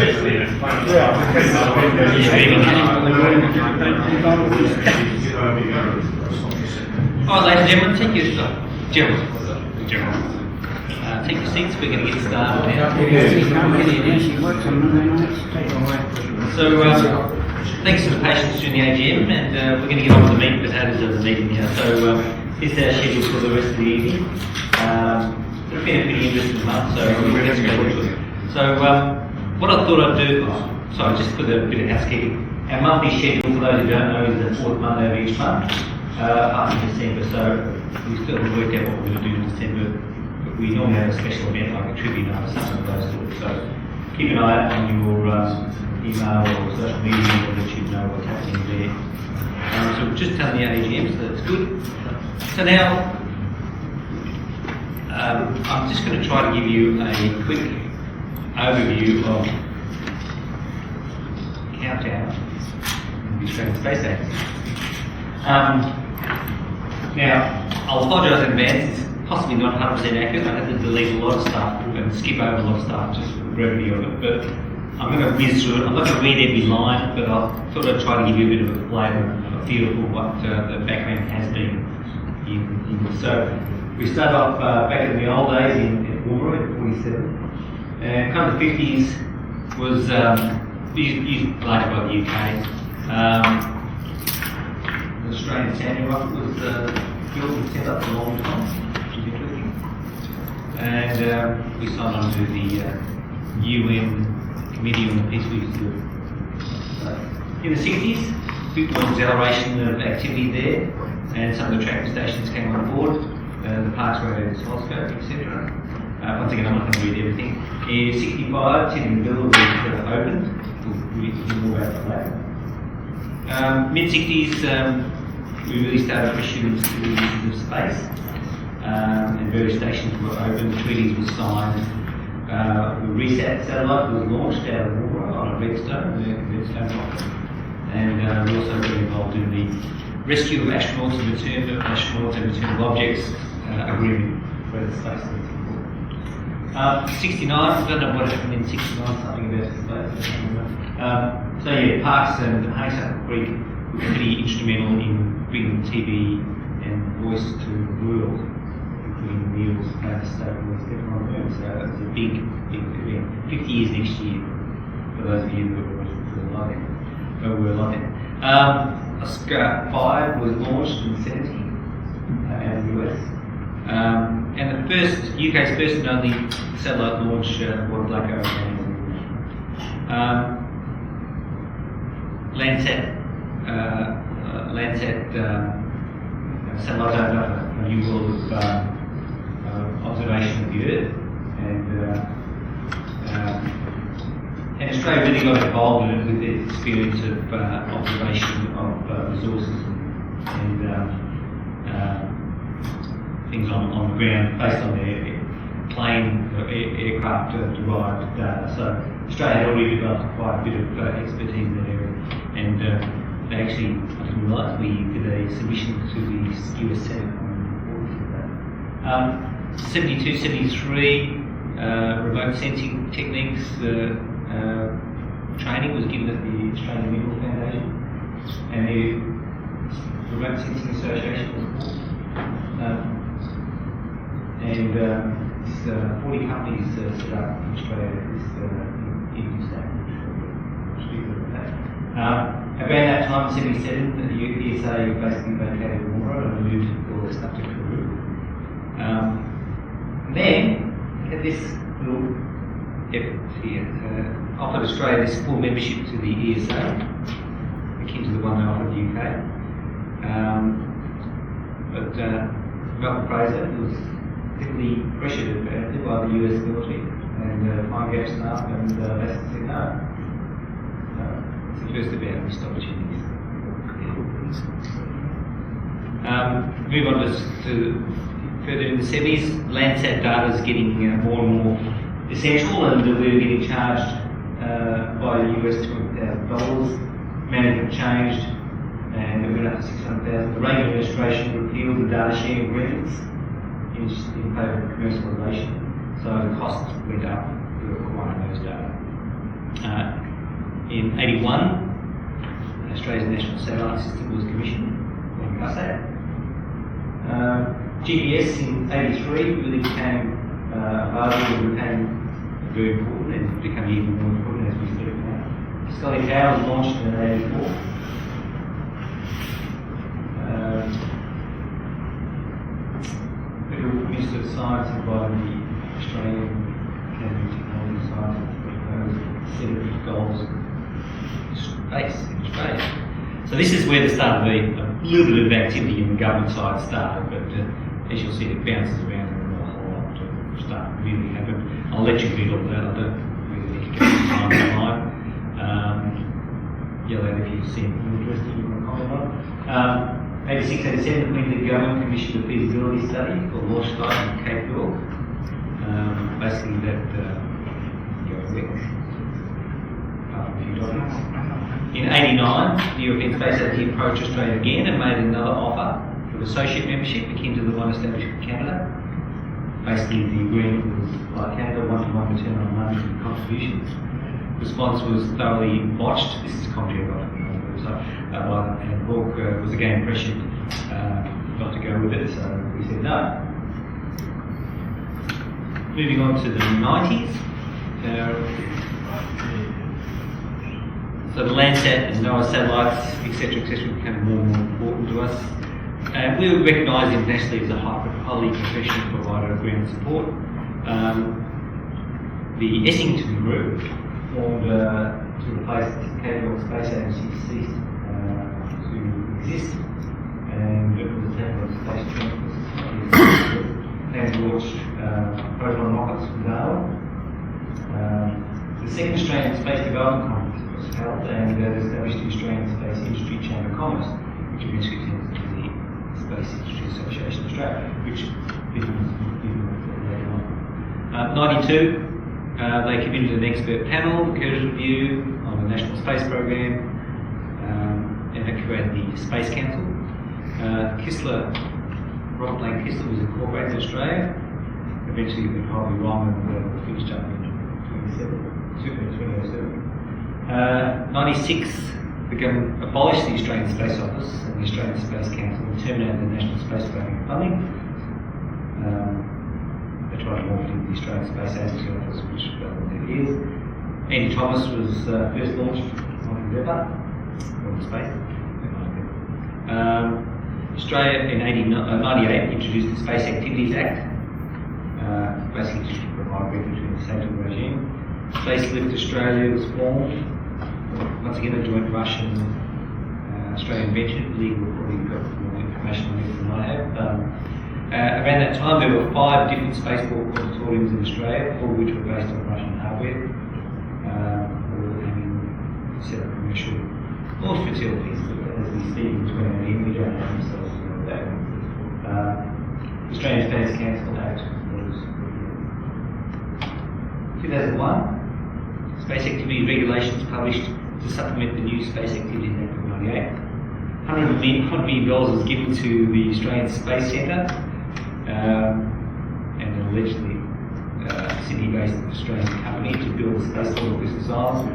All right, ladies and gentlemen, take your seats. We're going to get started now. So, thanks for the patience during the AGM, and we're going to get on to the meat and potatoes of the meeting now. So, this is our schedule for the rest of the evening. It's been a pretty interesting month, so we're going to go into it. So, what I thought I'd do, sorry, just for the bit of housekeeping. Our monthly schedule, for those who don't know, is the fourth Monday of each month, apart from December. So, we still haven't worked out what we're going to do in December. But we normally have a special event like a tribute night or something of those sorts. So, keep an eye out on your email or social media to let you know what's happening there. So, we're just telling the AGM, so that's good. So now, I'm just going to try to give you a quick overview of countdown in the Australian Space Agency. Now, I'll apologise in advance, it's possibly not 100% accurate. I had to delete a lot of stuff and skip over a lot of stuff just for the brevity of it, but I'm going to whiz through it. I'm not going to read every line, but I thought I'd try to give you a bit of a flavour and a feel for what the background has been. So, we started off back in the old days in Woomera in 47, and kind of the 50s was used largely by the UK. The Australian Sounding Rocket was built and set up for a long time, which is interesting. And we signed on to the UN Committee on the Peace we used to do. In the 60s, big more acceleration of activity there, and some of the tracking stations came on board. The parks were in Swanston, etc. Once again, I'm not going to read everything. In 65, Tidbinbilla was opened. We'll hear more about that later. Mid-60s, we really started pursuing the use of space, and various stations were opened, treaties were signed. The RESAT satellite was launched out of Woomera on a Redstone rocket, and we also got involved in the rescue of astronauts and return of astronauts and return of objects agreement for the space station. 69, I don't know what happened in 69, something about space. So yeah, Parks and Honeysuckle Creek were pretty instrumental in bringing TV and voice to the world, including Neil's state was stepping on the moon. So it was a big event. 50 years next year, for those of you who were alive then. Oscar 5 was launched in 70 out of the US. And the UK's first and only satellite launch aboard Black Ocean. Landsat satellite opened up a new world of observation of the Earth, and Australia really got involved in it with its experience of observation of resources and things on the ground based on their aircraft derived data. So Australia had already developed quite a bit of expertise in that area, and they actually, I didn't realise, we did a submission to the US Senate on 72, 73, remote sensing techniques training was given at the Australian Mineral Foundation, and the Remote Sensing Association was formed. And 40 companies set up in Australia this in Around that time, 77, the ESA basically vacated Woomera and moved all the stuff to Peru. And then, at this little effort here, offered Australia this full membership to the ESA, akin to the one they offered the UK. But Malcolm Fraser was heavily pressured apparently by the US military and Fine Gaps staff, and basically said no. It's the first of our missed opportunities. Move on to further in the 70s, Landsat data is getting more and more essential, and we were getting charged by the US $200,000. Management changed, and it went up to $600,000. The Reagan administration repealed the data sharing agreements in favour of commercialisation, so the costs went up for acquiring those data. In 81, Australia's National Satellite System was commissioned, like SAA. GPS in 83 really became available and became very important and became even more important as we speak now. Scully Tower was launched in 84. Federal Minister of Science invited the Australian Academy of Technology and Science to propose a set of goals in Australia. So this is where the start of a little bit of activity in the government side started, but as you'll see, it bounces around and a whole lot to start really happen. I'll let you read all that. I don't really need to go into time. Yell out if you see anything interesting you want to comment on. 86, 87, the Queensland Government commissioned a feasibility study for launch site in Cape York. Basically that apart from a few documents. In 89, the European Space Agency approached Australia again and made another offer of associate membership akin to the one established with Canada. Basically, the agreement was like Canada, 1-to-1 return on money and contributions. The response was thoroughly botched. This is commentary about it on the website. And Hawke was again pressured not to go with it, so we said no. Moving on to the 90s. So the Landsat and NOAA satellites, etc., became more and more important to us. We were recognised internationally as a highly professional provider of ground support. The Essington Group formed to replace the Cape York Space Agency ceased to exist, and it was taken on space transport and launched proton rockets from Darwin. The second Australian Space Development Conference was held, and established the Australian Space Industry Chamber of Commerce, which eventually turned into the Space Industry Association of Australia, which becomes later on. 92, they convened an expert panel, Curtis Review on the National Space Program, and they created the Space Council. Robert Blaine Kistler was incorporated in Australia. Eventually, they probably wrong and finished up in 2007. 96, the government abolished the Australian Space Office and the Australian Space Council and terminated the National Space Program funding. They tried to morph into the Australian Space Agency Office, which never is. Andy Thomas was first launched on Endeavour, on space. Australia in 98 introduced the Space Activities Act, basically to provide regulatory and safety regime. Spacelift Australia was formed. Once again, a joint Russian-Australian venture. Lee will probably got more information on this than I have. Around that time, there were 5 different spaceport auditoriums in Australia, all of which were based on Russian hardware, all having set up commercial launch facilities. As we speak in 2018, we don't have themselves that. The Australian Space Council Act was 2001. Space Activity Regulations published to supplement the new Space Activity Act of 98. $100 million was given to the Australian Space Centre, and allegedly Sydney-based Australian company to build a space port at Christmas Island.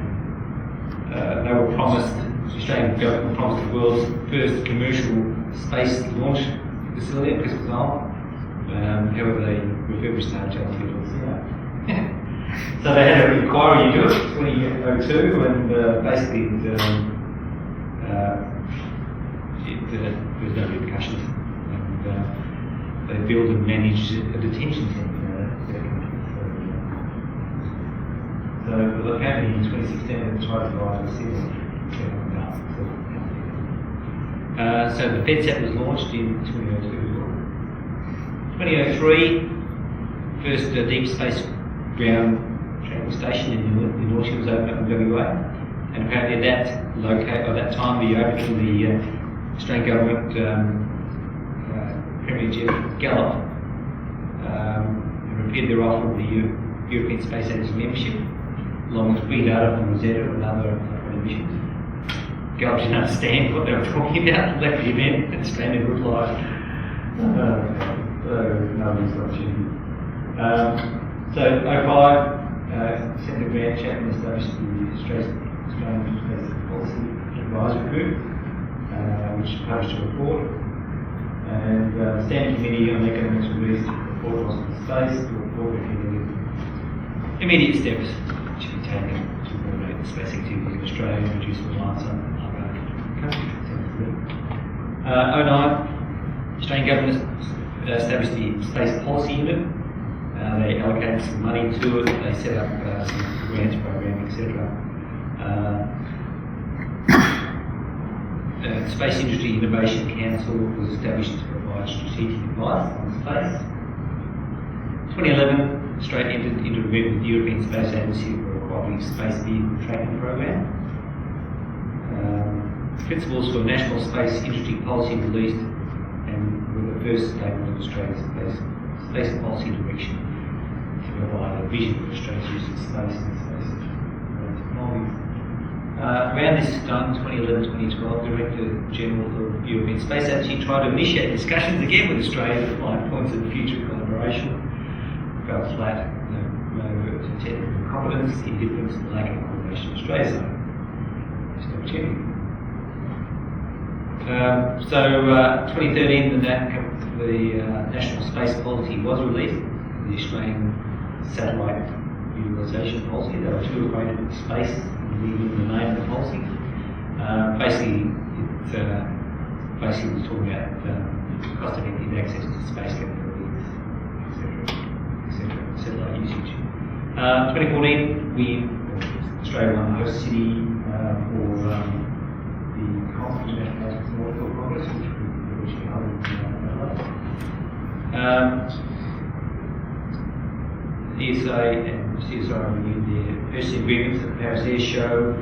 They were promised, the Australian government promised the world's first commercial space launch facility at Christmas Island. However, they refurbished the hotel to get all this out. So they had an inquiry into it, 2002, and basically there was no repercussions. And they built and managed a detention centre. So apparently in 2016 they tried to buy the city. So the FedSat was launched in 2002. 2003, first deep space ground tracking station in Norcia was opened up in WA, and apparently at that time the opening of the Australian government Premier Jeff Gallop repaired their offer of the European Space Agency membership, along with free data from Rosetta and other missions. Gallop didn't understand what they were talking about, left the event and standard replied. Nobody's got opportunity. So 05, Senator Grant Chapman established the Australian Space Policy Advisory Group, which published a report. And the Standing Committee on Economics released a report on space. The report recommended immediate steps to be taken to coordinate the space activities in Australia and reduce reliance on other countries. 2009, Australian government established the Space Policy Unit. They allocated some money to it. They set up some grants program, etc. Space Industry Innovation Council was established to provide strategic advice on space. 2011, Australia entered into agreement with the European Space Agency for a cooperative space vehicle tracking program. Principles for national space industry policy released and were the first statement of Australia's space policy direction to provide a vision for Australia's use of space and space technology. Around this time, 2011-2012, Director General of the European Space Agency tried to initiate discussions again with Australia to find points of future collaboration. Fell flat, no technical competence, indifference, and lack of coordination in Australia's own. Missed opportunity. 2013, the National Space Policy was released, the Australian Satellite Utilisation Policy. They were too acquainted with space and leaving the name of the policy. Basically, it was talking about cost-effective access to space capabilities, etc., satellite usage. 2014, Australia won the host city for the International Nautical Congress, which we held in Melbourne. The ESA and CSI renewed their purchasing agreements at the Paris Air Show,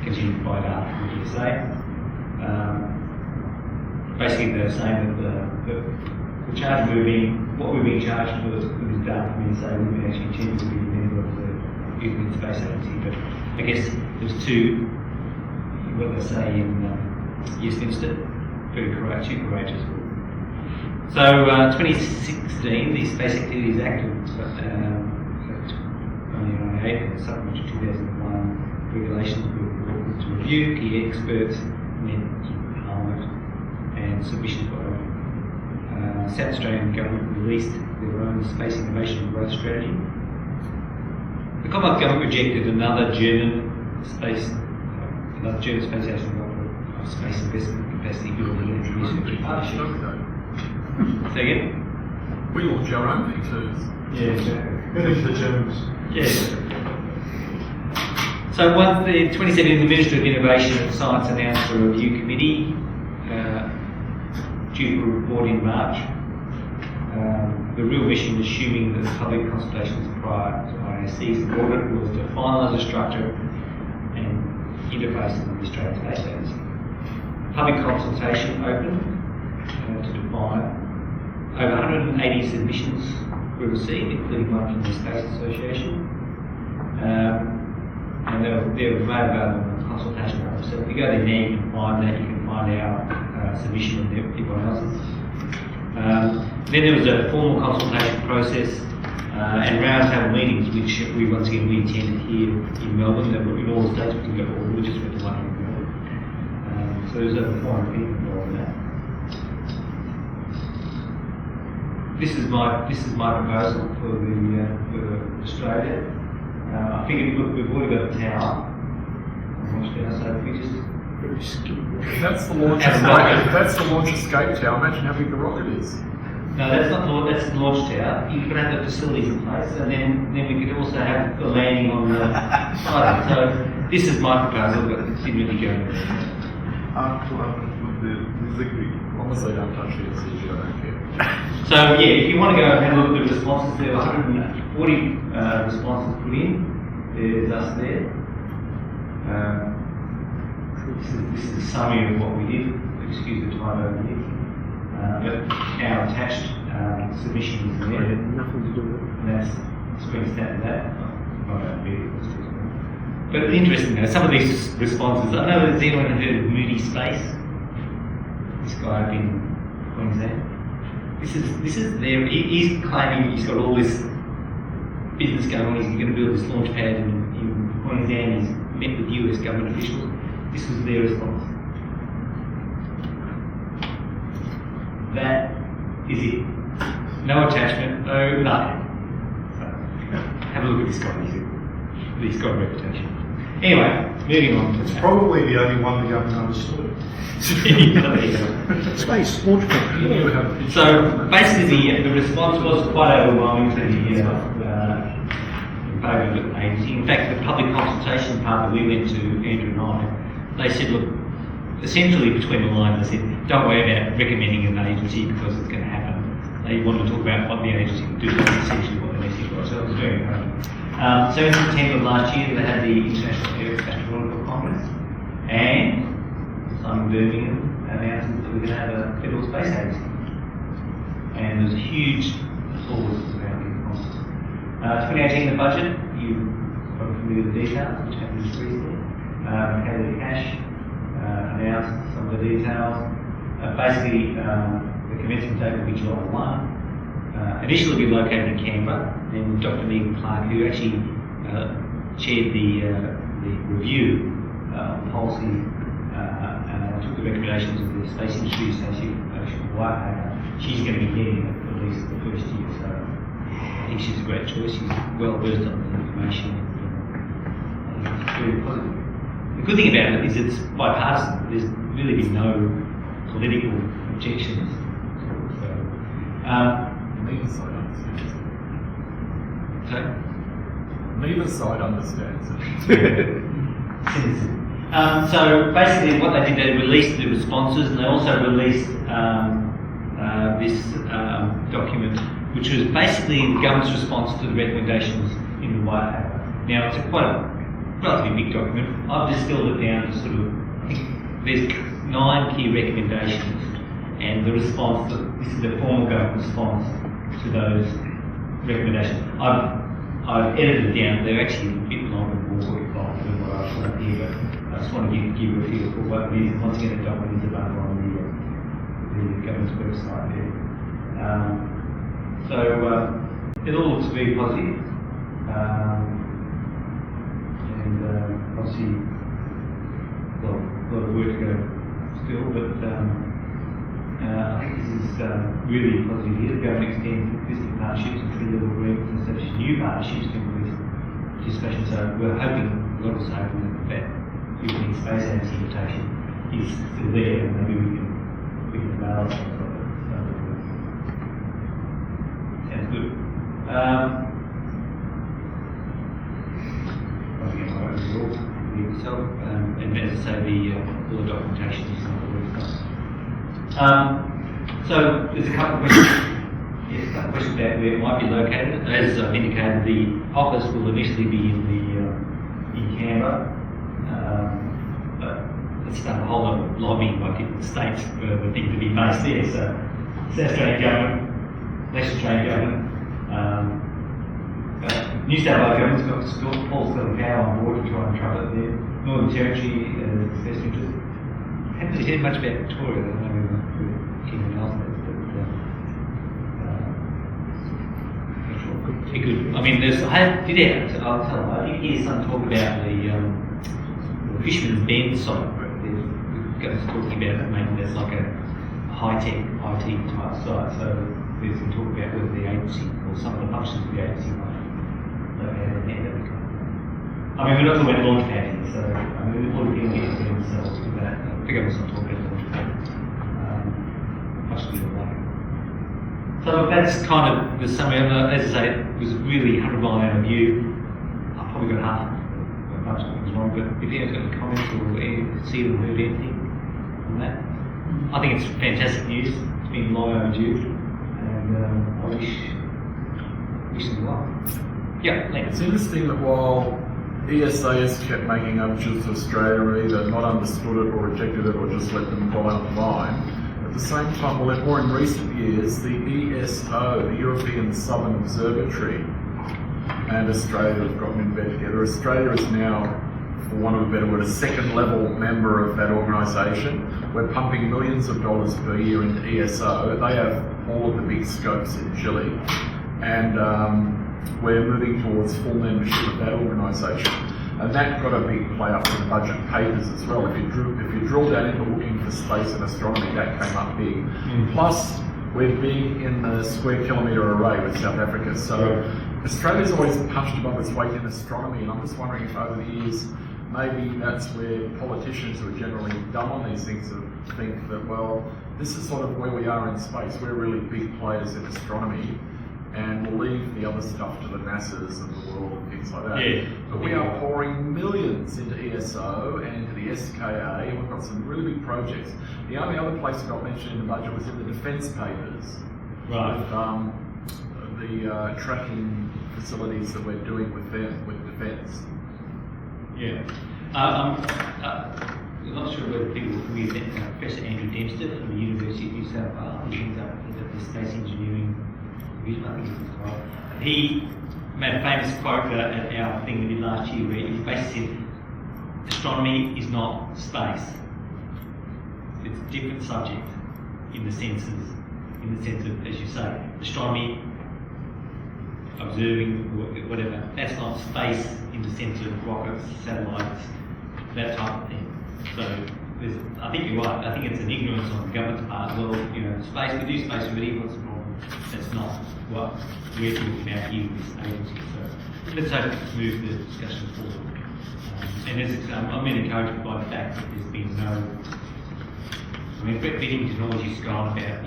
continued by data from the ESA. Basically, they're saying that the charge what we're being charged for is data from the ESA. We actually intend to be a member of the European Space Agency, but I guess there's two. What they say in Westminster, very too courageous. So 2016, the Space Activities Act of 1998 and the supplement to 2001 regulations were brought to review. Key experts met in Parliament and submissions were open. South Australian Government released their own Space Innovation and Growth Strategy. The Commonwealth Government rejected another German space agency of space investment capacity building and research partnership. Say again? We launched our own V2s. Yeah, exactly. The Germans. Yeah. So once the 2017, the Ministry of Innovation and Science announced a review committee due for a report in March. The real mission, assuming that public consultations prior to IAC's audit, was to finalise the structure and interface of the Australian Space Agency. Public consultation opened to define. Over 180 submissions were received, including one from the Space Association. And they're made available on the consultation page. So if you go there now, you can find that. You can find our submission and everyone else's. Then there was a formal consultation process and roundtable meetings, which we once again attended here in Melbourne. There were in all the states. We didn't go to all. We just went to one in Melbourne. So there was over 400 people involved in that. This is my proposal for Australia. I think we've already got a tower. So if we just That's the launch escape. That's the launch escape tower. Imagine how big the rocket is. No, that's not that's the launch tower. You can have the facilities in place, and then we could also have the landing on the side. So this is my proposal, but it didn't really go. Honestly, don't touch the SCG, I don't care. So yeah, if you want to go and have a look at the responses, there were 140 responses put in. There's us there. This is a summary of what we did. Excuse the typo here. But our attached submission is there. Nothing to do with it. And that's screen snap of that. But interesting though, some of these responses, I know there's anyone who heard of Moody Space. This guy up in Queensland. This is there. He's claiming he's got all this business going on. He's going to build this launch pad in Queensland. He's government officials. This was their response. That is it. No attachment, no nothing. So, have a look at this guy. He's got a reputation. Anyway, moving on. It's probably the only one the government understood. Space, launch pad. So basically, the response was quite overwhelming to the favour agency. In fact, the public consultation part that we went to, Andrew and I, they said, look, essentially between the lines, they said, don't worry about recommending an agency because it's going to happen. They wanted to talk about what the agency would do, that's essentially what the message was. So it was very encouraging. So in September of last year, they had the International Aeronautical Congress, and Simon Birmingham announced that we're going to have a federal space agency. And there's a huge applause around the conference. 2018, the budget, you're probably familiar with the details, which happened just recently. Haley Cash announced some of the details. Basically, the commencement date will be July 1. Initially, we located in Canberra, then Dr. Megan Clark, who actually chaired the review policy and took the recommendations of the Space Industry Association white paper. She's going to be heading it for at least the first year, so I think she's a great choice. She's well versed on the information. I think it's very positive. The good thing about it is it's bipartisan. There's really been no political objections. So, Neither side understands it. so Neither side understands it. So basically what they did, they released the responses, and they also released this document, which was basically the government's response to the recommendations in the white paper. Now it's quite a relatively big document. I've distilled it down to sort of, I think there's 9 key recommendations, and the response, this is the formal government response to those recommendations. I've edited it down. They're actually a bit longer and more 45 than what I've put up here, but I just want to give you a feel for what it is. Once again, the document is available on the government's website there. It all looks very positive. And obviously, well, a lot of work to go still, but I think this is really positive here. The government extends existing partnerships and three-level agreements and establishes new partnerships to increase participation. So we're hoping, a lot of us hoping that European Space Agency invitation is still there, and maybe we can avail ourselves of it. So, sounds good. Once again, I won't read yourself, and as I say, all the documentation is on the website. So there's a couple of questions. Yes, a question about where it might be located. As I've indicated, the office will initially be in Canberra, but let's start a whole lot of lobbying by different states for the thing to be based there. So South Australian government, Western Australian government, New South Wales government's got still Paul's got the power on board to try and trumpet it there. Northern Territory is best interest. Haven't really heard much about Victoria. I don't know anyone else knows, but pretty good. I mean, I did hear some talk about the Fisherman's Bend site. There's guys talking about maybe there's like a high-tech IT type site. So there's some talk about whether the agency or some of the functions of the agency might locate in there. I mean, we're not talking about launch pad here, so I mean, we're all dealing with themselves with that. I think I was not talking about launch pad. Much to do like it. So that's kind of the summary. As I say, it was really 100-mile view. I probably got half a bunch of things wrong, but if anyone's got any comments or see or heard anything on that, I think it's fantastic news. It's been long overdue, and I wish them well. Yeah, thanks. It's interesting that while ESA has kept making overtures to Australia, either not understood it or rejected it or just let them die on the vine, at the same time, more in recent years, the ESO, the European Southern Observatory, and Australia have gotten in bed together. Australia is now, for want of a better word, a second-level member of that organisation. We're pumping millions of dollars per year into ESO. They have all of the big scopes in Chile, and we're moving towards full membership of that organisation. And that got a big play up in the budget papers as well. If you drill down into looking for space and astronomy, that came up big. Plus, we're big in the square kilometre array with South Africa. So Australia's always punched above its weight in astronomy, and I'm just wondering if over the years, maybe that's where politicians who are generally dumb on these things think that, well, this is sort of where we are in space. We're really big players in astronomy, and we'll leave the other stuff to the NASA's of the world and things like that. Yeah. But we are pouring millions into ESO and into the SKA, and we've got some really big projects. The only other place that got mentioned in the budget was in the defence papers. Right. With the tracking facilities that we're doing with them, with defence. Yeah. I'm not sure whether people are familiar with Professor Andrew Dempster from the University of New South Wales. He's up in the Space Engineering Division, I think it's called. He made a famous quote at our thing we did last year where he basically said, astronomy is not space. It's a different subject in the sense of, as you say, astronomy, observing, whatever, that's not space in the sense of rockets, satellites, that type of thing. So I think you're right. I think it's an ignorance on the government's part. Well, space, we do space already, what's the problem? That's not what we're talking about here with this agency. So let's hope to move the discussion forward. And as I'm encouraged by the fact that there's been no, Brett Biddington always used to go on about,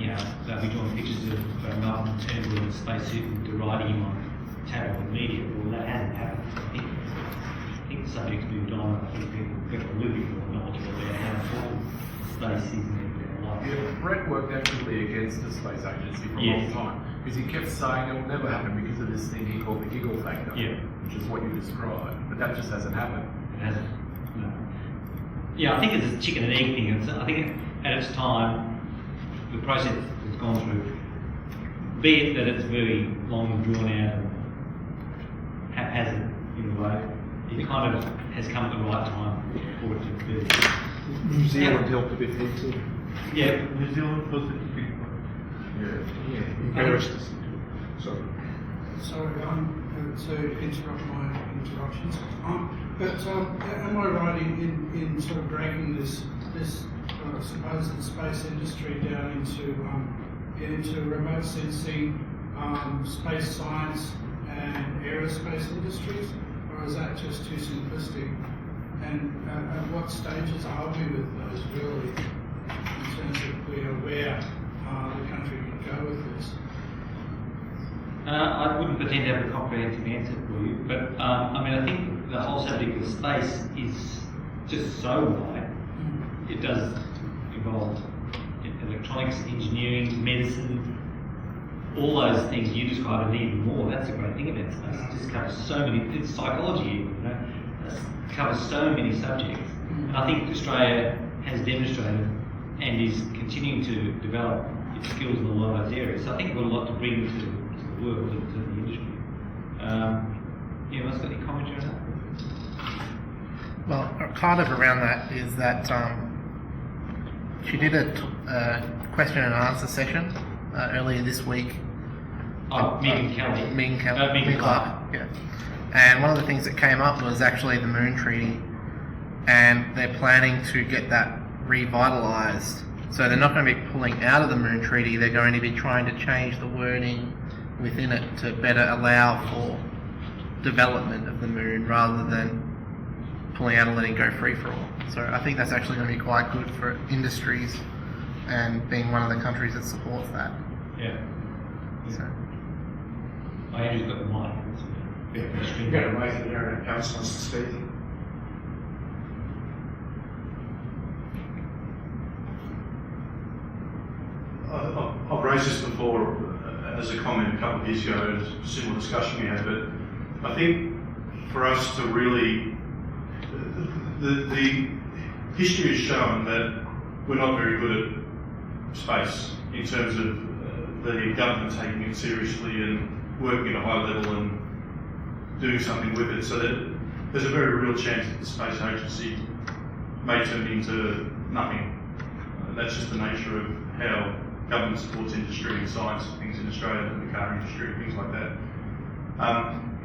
they'll be drawing pictures of Melbourne Turnbull in a spacesuit and deriding him on tabloid media. Well, that hasn't happened. I think the subject's moved on. I think people get a little bit more knowledgeable about how important space is in their life. Yeah, Brett worked actively against the space agency for a long time because he kept saying it will never happen because of this thing he called the giggle factor, which is what you described. But that just hasn't happened. It hasn't. No. Yeah, I think it's a chicken and egg thing. I think at its time, the process has gone through, be it that it's very long and drawn out and haphazard in a way, it kind of has come at the right time for it to be. New Zealand helped a bit here too. Yeah. New Zealand was the big one. Encouraged us. Sorry, to interrupt my interruptions. But am I right in sort of dragging this supposed space industry down into remote sensing, space science, and aerospace industries, or is that just too simplistic? And at what stages are we with those really, in terms of where the country could go with this? I wouldn't pretend to have a comprehensive answer for you, but I think the whole subject of space is just so wide. It does involve electronics, engineering, medicine, all those things you described and even more. That's the great thing about space. It just covers so many, it's psychology even, it covers so many subjects. And I think Australia has demonstrated and is continuing to develop its skills in a lot of those areas. So I think we've got a lot to bring to the world and to the industry. Anyone got any commentary on that? Well, kind of around that is that she did a question and answer session earlier this week. Megan Kelly. Megan Clark. Clark, yeah. And one of the things that came up was actually the Moon Treaty, and they're planning to get that revitalised. So they're not going to be pulling out of the Moon Treaty, they're going to be trying to change the wording within it to better allow for development of the moon rather than pulling out and letting go free for all. So I think that's actually going to be quite good for industries and being one of the countries that supports that. Yeah. So. Andrew's got the mic. You've got to wait for the area council wants to speak. I've raised this before as a comment a couple of years ago, a similar discussion we had, but I think for us to really, the history has shown that we're not very good at space in terms of the government taking it seriously and working at a high level and doing something with it, so that there's a very real chance that the space agency may turn into nothing. That's just the nature of how government supports industry and science and things in Australia, and the car industry, things like that.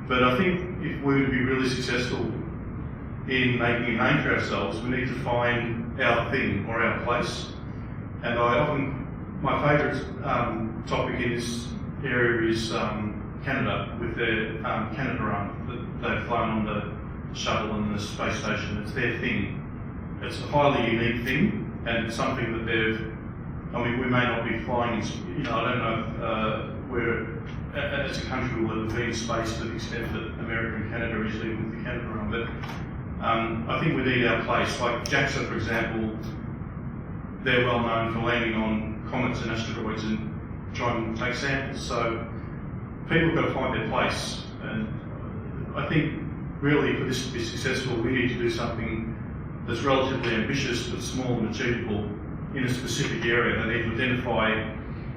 But I think if we were to be really successful in making a name for ourselves, we need to find our thing or our place. And my favourite topic in this area is Canada, with their Canadarm that they've flown on the shuttle and the space station. It's their thing. It's a highly unique thing, and it's something that we may not be flying, I don't know if we're, as a country, will ever be in space to the extent that America and Canada is even with the Canadarm, but I think we need our place. Like JAXA, for example, they're well known for landing on comets and asteroids and trying to take samples, so people have got to find their place, and I think really for this to be successful, we need to do something that's relatively ambitious but small and achievable in a specific area. They need to identify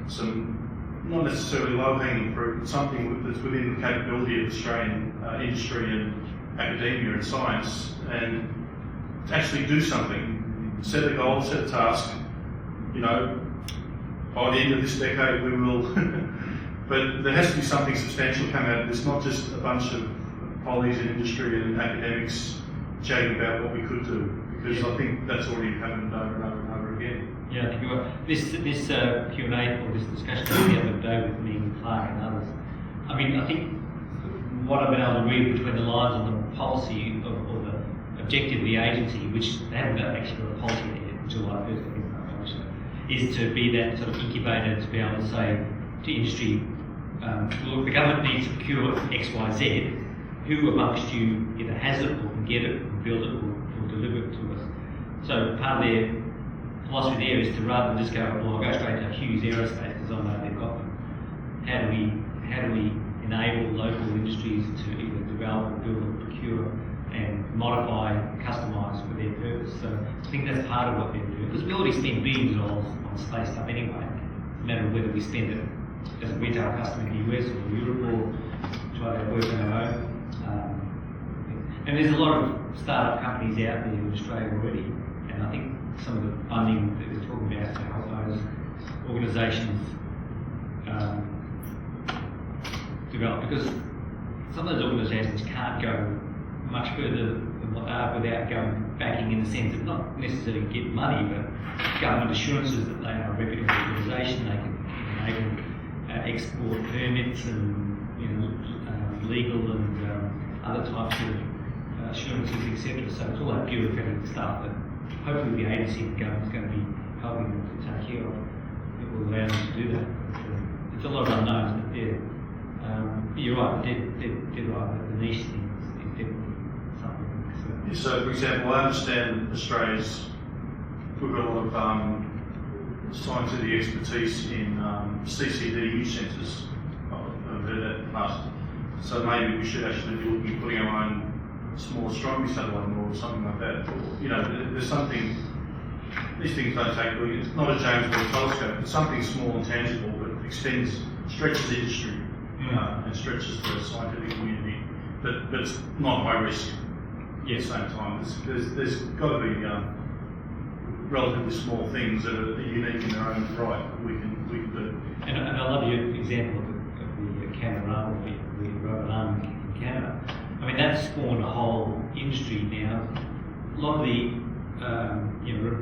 some, not necessarily low-hanging fruit, but something that's within the capability of Australian industry and academia and science, and actually do something. Set a goal, set a task. By the end of this decade we will, but there has to be something substantial come out of this, not just a bunch of pollies in industry and academics chatting about what we could do, because I think that's already happened over and over and over again. Yeah, I think you're right. This Q&A or this discussion the other day with me and Clark and others, I think what I've been able to read between the lines on the policy or the objective of the agency, which they haven't actually got a policy yet, July 1st, is to be that sort of incubator to be able to say to industry, look, the government needs to procure X, Y, Z. Who amongst you either has it or can get it or build it or deliver it to us? So part of their philosophy there is to, rather than just go, well, I'll go straight to Hughes Aerospace because I know they've got them. How do we enable local industries to either develop or build or procure and modify and customise for their purpose? So I think that's part of what they're doing, because we already spend billions of dollars on space stuff anyway. No matter whether we spend it as a retail customer in the US or Europe or try to work on our own. And there's a lot of startup companies out there in Australia already, and I think some of the funding that they're talking about to help those organisations develop, because some of those organisations can't go much further than what they are without going backing, in the sense of not necessarily get money, but government assurances that they are a reputable organisation, they can enable export permits and legal and other types of assurances, etc. So it's all that bureaucratic stuff that hopefully the agency and the government's going to be helping them to take care of. It will allow them to do that. But, it's a lot of unknowns, but you're right, dead right, the niche thing is definitely something. So for example, I understand Australia's, we've got a lot of scientific expertise in CCD use sensors. I've heard that in the past. So maybe we should actually be looking at putting our own small astronomy satellite or something like that. Or, there's something, these things don't take really, it's not a James Webb telescope, it's something small and tangible but stretches industry and stretches the scientific community, but it's not high risk at the same time. There's got to be relatively small things that are unique in their own right that we can do. And I love your example of the Canadarm, the robot arm in Canada. I mean, that's spawned a whole industry now. A lot of the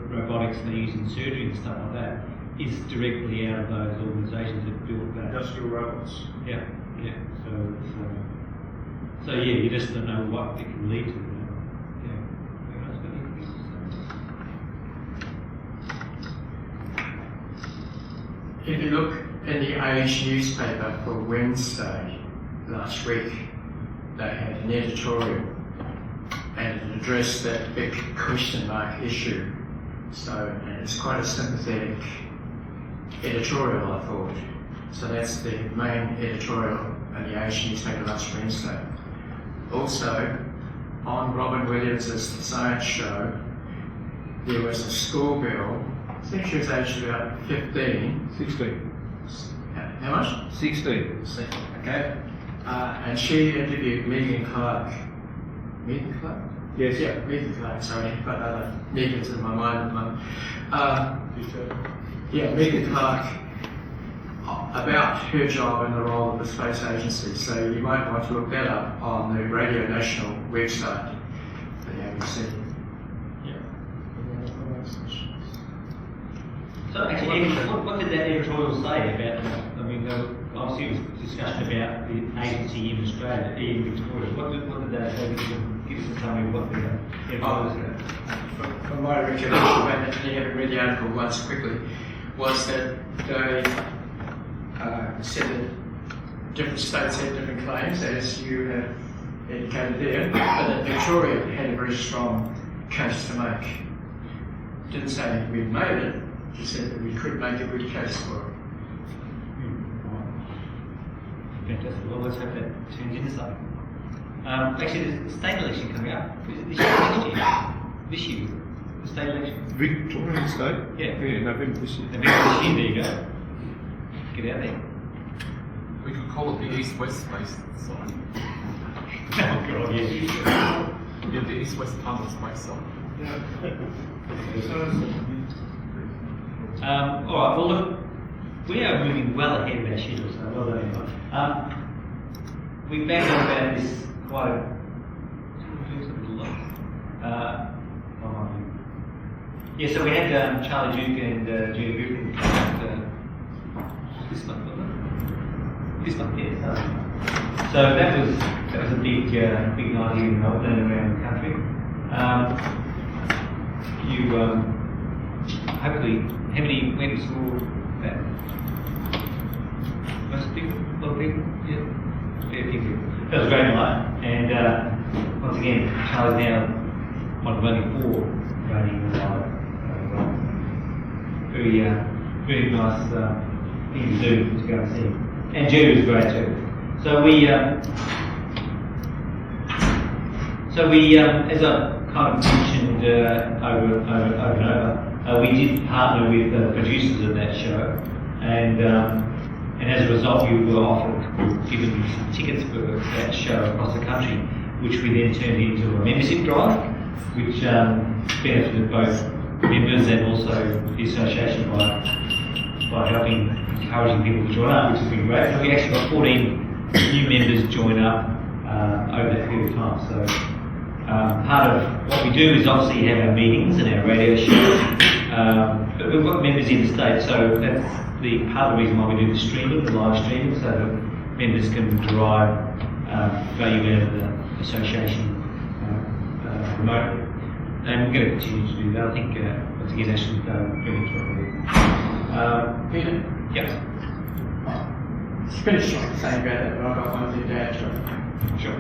robotics they use in surgery and stuff like that is directly out of those organisations that built that. Industrial robots. Yeah. So yeah, you just don't know what it can lead to. If you look in the Age newspaper for Wednesday last week, they had an editorial and it addressed that big question mark issue. And it's quite a sympathetic editorial, I thought. So that's the main editorial in the Age newspaper last Wednesday. Also, on Robin Williams' Science Show, there was a schoolgirl, I think she was aged about 15. 16. How much? 16. Okay. And she interviewed Megan Clark. Megan Clark? Yes. Yeah, Megan Clark, sorry. I've got other Megans in my mind at the moment. Megan Clark, about her job and the role of the space agency. So you might want to look that up on the Radio National website. see. So actually, what did that editorial say about that? I mean, obviously it was discussion about the agency in Australia, in Victoria. What did they say? Give us a summary of what the editorial said. From my recollection, I only haven't read the article once quickly, was that they said that different states had different claims, as you have indicated there, but that Victoria had a very strong case to make. Didn't say we'd made it, just said that we could make a good case for it. Fantastic. Well, let's hope that turns into something. Actually, there's a state election coming up. Is it this year or next year? This year, the state election. Victorian state? Yeah. November this year. November this year, there you go. Get out there. We could call it the East-West space side. Oh, God, yeah. Yeah, the East-West tunnel space side. All right, well, look, we are moving well ahead of our schedule, so well done, everyone. We banged on about this quite a yeah, so we had Charlie Duke and Judy Griffin come out this month, wasn't it? This month, yeah. So that was a big night here in Melbourne and around the country. Hopefully, how many went and saw that? Most people? A lot of people? Yeah. Fair few people. That was a great night, and once again, Charlie's now one of only 4 running live. Very nice thing to do to go and see. And Judy was great too. So we, as I kind of mentioned over and over, we did partner with the producers of that show, and as a result, we were given some tickets for that show across the country, which we then turned into a membership drive, which benefited both members and also the association by helping encouraging people to join up, which has been great. So we actually got 14 new members join up over that period of time. So part of what we do is obviously have our meetings and our radio shows, but we've got members in the States, so that's part of the reason why we do the streaming, the live streaming, so that members can derive value out of the association remotely. And we're going to continue to do that. I think, once again, Ashley really enjoyed it. Peter? Yep. It's finished on saying about that, but I've got one thing to add to it. Sure.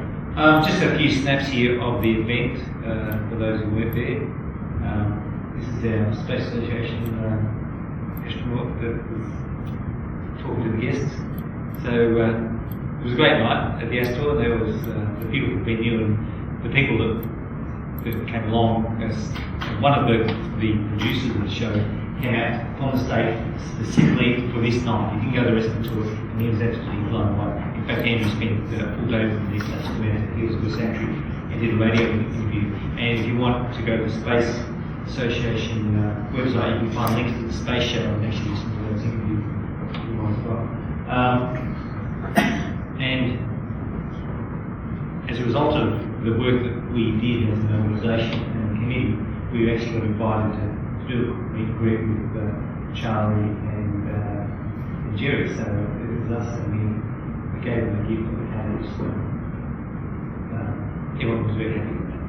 Just a few snaps here of the event for those who weren't there. This is our Space Association astronaut that was talking to the guests. So it was a great night at the Astor. There was the beautiful venue and the people that came along. As one of the producers of the show came out on the stage specifically for this night. He didn't go the rest of the tour, and he was absolutely blown away. In fact, Andrew spent a full day with these days when he was with Sanctuary and did a radio interview. And if you want to go to the Space Association website, you can find links to the space show and actually listen to those interviews if you want as well. And as a result of the work that we did as an organisation and a committee, we actually got invited to do a meet and greet with Charlie and Jerry. So it was us, and we gave them a gift of the cage. So everyone was very happy with that.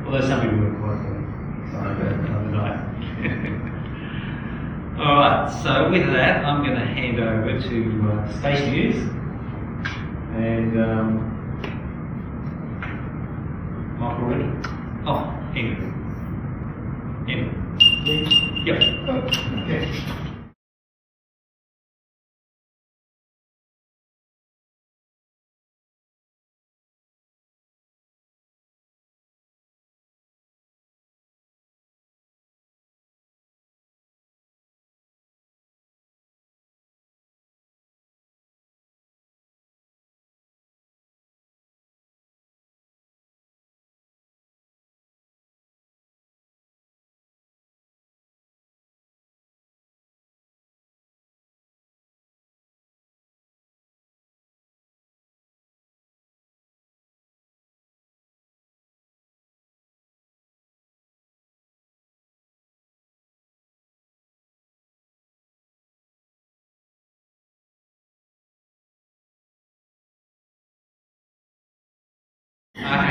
Although some people were quite excited about it on the night. Alright, so with that, I'm going to hand over to Space News. And Michael ready? Oh, Andrew. Andrew. Yep. Okay.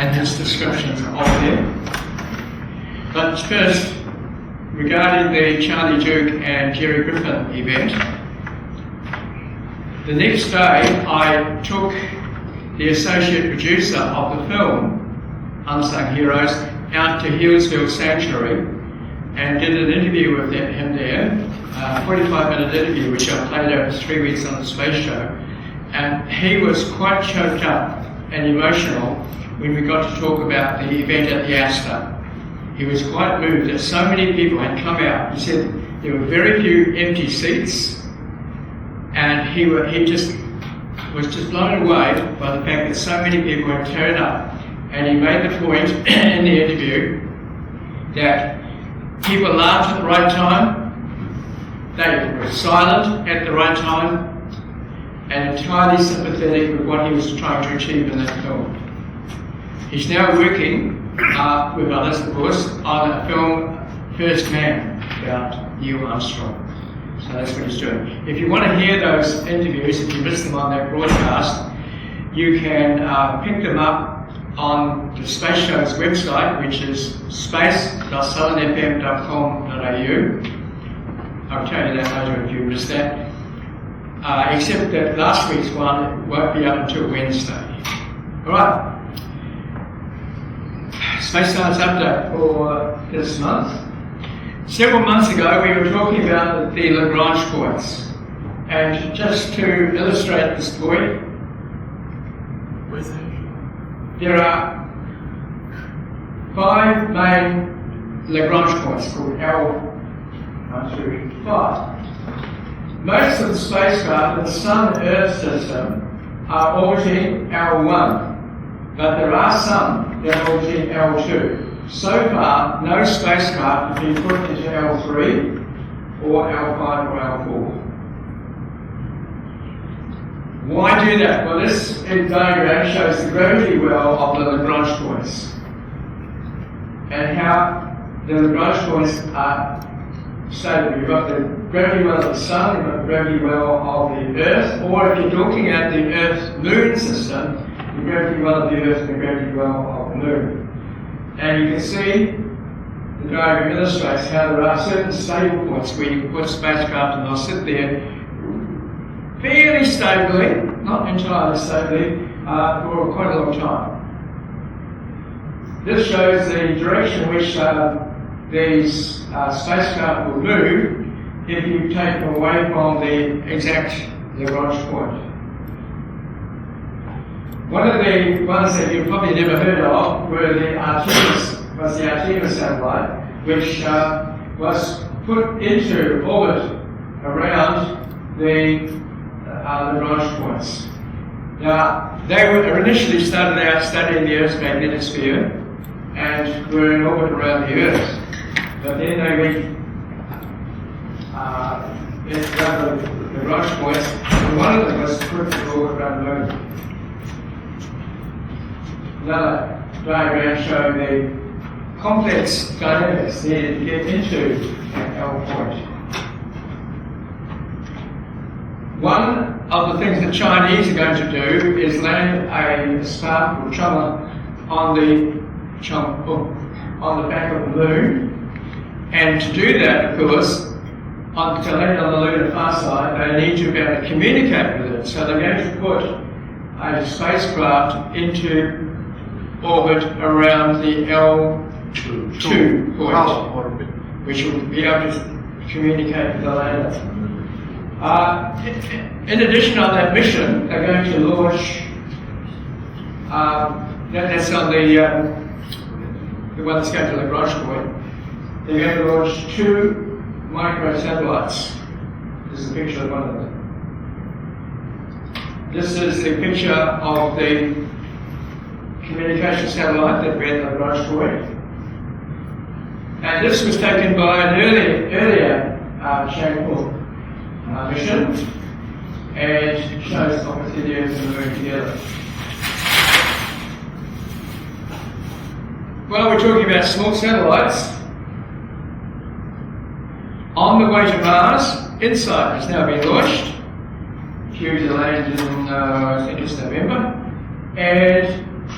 and his descriptions of them. But first, regarding the Charlie Duke and Jerry Griffin event, the next day I took the associate producer of the film, Unsung Heroes, out to Healesville Sanctuary and did an interview with him there, a 45-minute interview which I played over 3 weeks on the space show. And he was quite choked up and emotional when we got to talk about the event at the Astor. He was quite moved that so many people had come out. He said there were very few empty seats, and he was just blown away by the fact that so many people had turned up. And he made the point in the interview that people laughed at the right time, they were silent at the right time, and entirely sympathetic with what he was trying to achieve in that film. He's now working with others, of course, on a film, First Man, about Neil Armstrong. So that's what he's doing. If you want to hear those interviews, if you missed them on that broadcast, you can pick them up on the Space Show's website, which is space.southernfm.com.au. I'll tell you that later if you missed that. Except that last week's one won't be up until Wednesday. Alright. Space Science Update for this month. Several months ago we were talking about the Lagrange points. And just to illustrate this point, Where's that? there are 5 main Lagrange points called L1 through 5. Most of the spacecraft in the Sun-Earth system are orbiting L1, but there are some that are orbiting L2. So far, no spacecraft has been put into L3 or L5 or L4. Why do that? Well, this diagram shows the gravity well of the Lagrange points and how the Lagrange points are stable. You've got the gravity well of the Sun, you've got the gravity well of the Earth, or if you're looking at the Earth-Moon system, the gravity well of the Earth and the gravity well of the Moon. And you can see the diagram illustrates how there are certain stable points where you can put spacecraft and they'll sit there fairly stably, not entirely stably, for quite a long time. This shows the direction in which these spacecraft will move if you take them away from the exact Lagrange point. One of the ones that you've probably never heard of were the Artemis satellite, which was put into orbit around the Lagrange points. Now, they were initially started out studying the Earth's magnetic sphere and were in orbit around the Earth. But then they went around the Lagrange points, and one of them was put in orbit around the Moon. Another diagram showing the complex dynamics needed to get into an L point. One of the things the Chinese are going to do is land a spark or chopper on the back of the moon, and to do that, of course, to land on the lunar far side, they need to be able to communicate with it. So they're going to put a spacecraft into orbit around the L2 point, which will be able to communicate with the lander. In addition on that mission, they're going to launch, that's on the one that's going to Lagrange point, they're going to launch 2 microsatellites. This is a picture of one of them. This is the picture of the communication satellite that we had at Lagrange point. And this was taken by an earlier Chang'e mission, and shows obviously the Earth and the Moon together. While we're talking about small satellites, on the way to Mars, InSight has now been launched, due to land in, I think it's November, and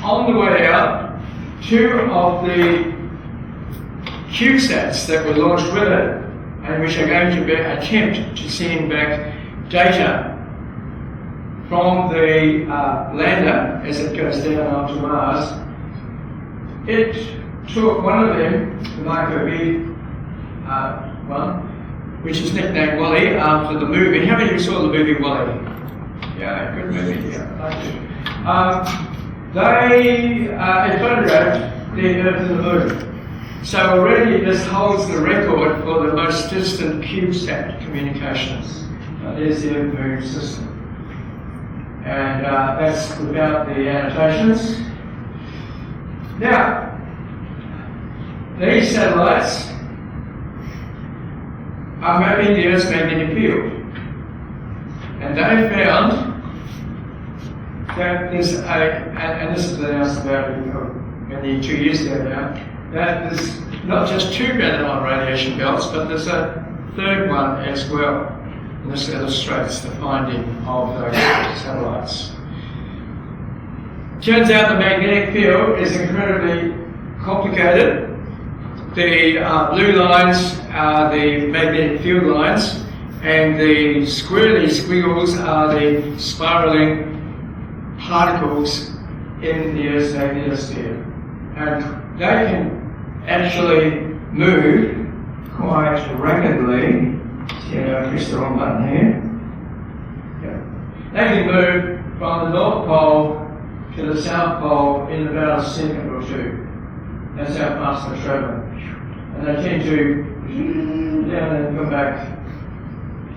on the way out, two of the CubeSats that were launched with it, and which are going to attempt to send back data from the lander as it goes down onto Mars. It took one of them, the Micro B one, which is nicknamed Wally after the movie. How many of you saw the movie Wally? Yeah, good movie. Yeah, I do. It photographed the Earth and the Moon. So already this holds the record for the most distant CubeSat communications. There's the Earth Moon system. And that's without the annotations. Now, these satellites are mapping the Earth's magnetic field. And they found that there's and this is announced about maybe 2 years ago now, that there's not just two Bannon radiation belts, but there's a third one as well. And this illustrates the finding of those satellites. Turns out the magnetic field is incredibly complicated. The blue lines are the magnetic field lines, and the squirrely squiggles are the spiraling particles in the Earth's magnetosphere. And they can actually move quite rapidly. Yeah, I pressed the wrong button here. Yeah. They can move from the North Pole to the South Pole in about a second or two. That's how fast they travel. And they tend to down and come back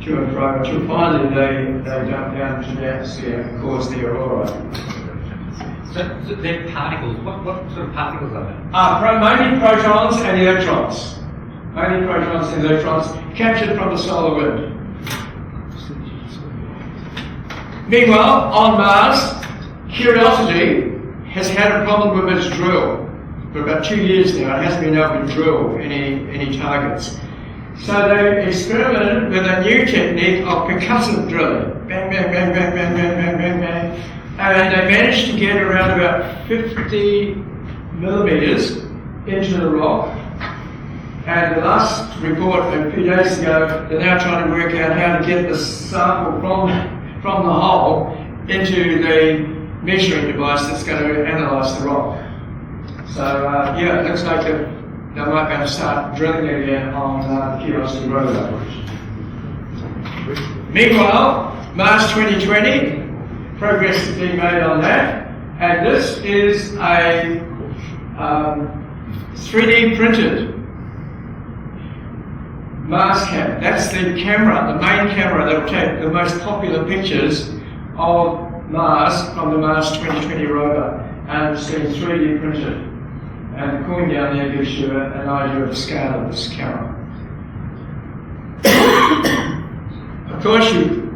to and fro until finally they jump down into the atmosphere and cause the aurora. So they're particles. What sort of particles are they? Mainly protons and electrons. Mainly protons and electrons captured from the solar wind. Meanwhile, on Mars, Curiosity has had a problem with its drill. For about 2 years now, it hasn't been able to drill any targets. So they experimented with a new technique of percussive drilling. Bang, bang, bang, bang, bang, bang, bang, bang, bang. And they managed to get around about 50 millimeters into the rock. And the last report a few days ago, they're now trying to work out how to get the sample from the hole into the measuring device that's going to analyse the rock. So yeah, it looks like they might be able to start drilling again on the Curiosity rover. Meanwhile, Mars 2020, progress is being made on that, and this is a 3D printed Mars cam. That's the camera, the main camera that will take the most popular pictures of Mars from the Mars 2020 rover, and it's been 3D printed. And the coin down there gives you an idea of the scale of this camera. Of course, you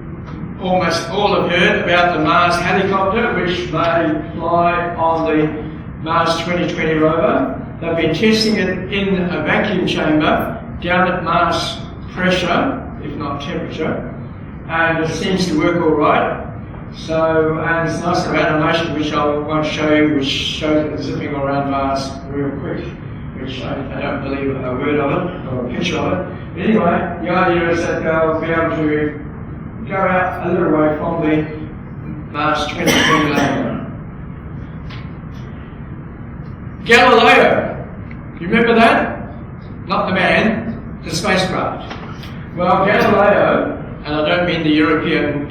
almost all have heard about the Mars helicopter, which may fly on the Mars 2020 rover. They've been testing it in a vacuum chamber down at Mars pressure, if not temperature, and it seems to work all right. So, and it's nice little animation which I want to show you, which shows it zipping around Mars real quick, which I don't believe a word of it, or a picture of it. But anyway, the idea is that they'll be able to go out a little way from the Mars 2020 lander. Galileo, you remember that? Not the man, the spacecraft. Well, Galileo, and I don't mean the European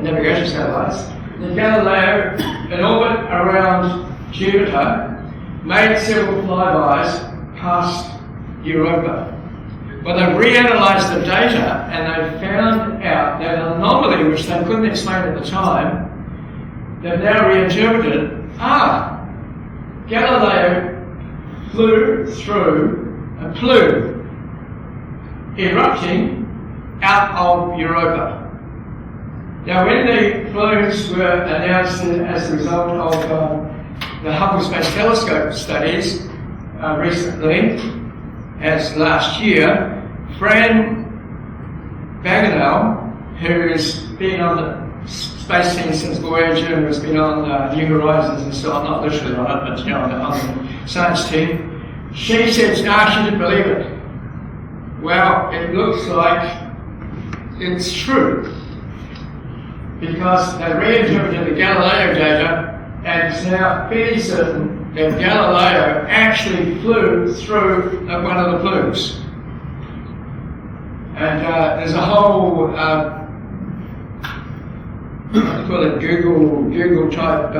navigation satellites, the Galileo, in orbit around Jupiter, made several flybys past Europa. Well, they've reanalyzed the data and they found out that an anomaly which they couldn't explain at the time, they've now reinterpreted. Galileo flew through a plume erupting out of Europa. Now, when the plumes were announced as a result of the Hubble Space Telescope studies recently, as last year, Fran Bagenal, who's been on space things since Voyager and has been on New Horizons and so on, not literally on it, but you know, on the science team. She said, no, she didn't believe it. Well, it looks like it's true, because they reinterpreted the Galileo data, and it's now fairly certain that Galileo actually flew through one of the plumes. And there's a whole, they call it Google type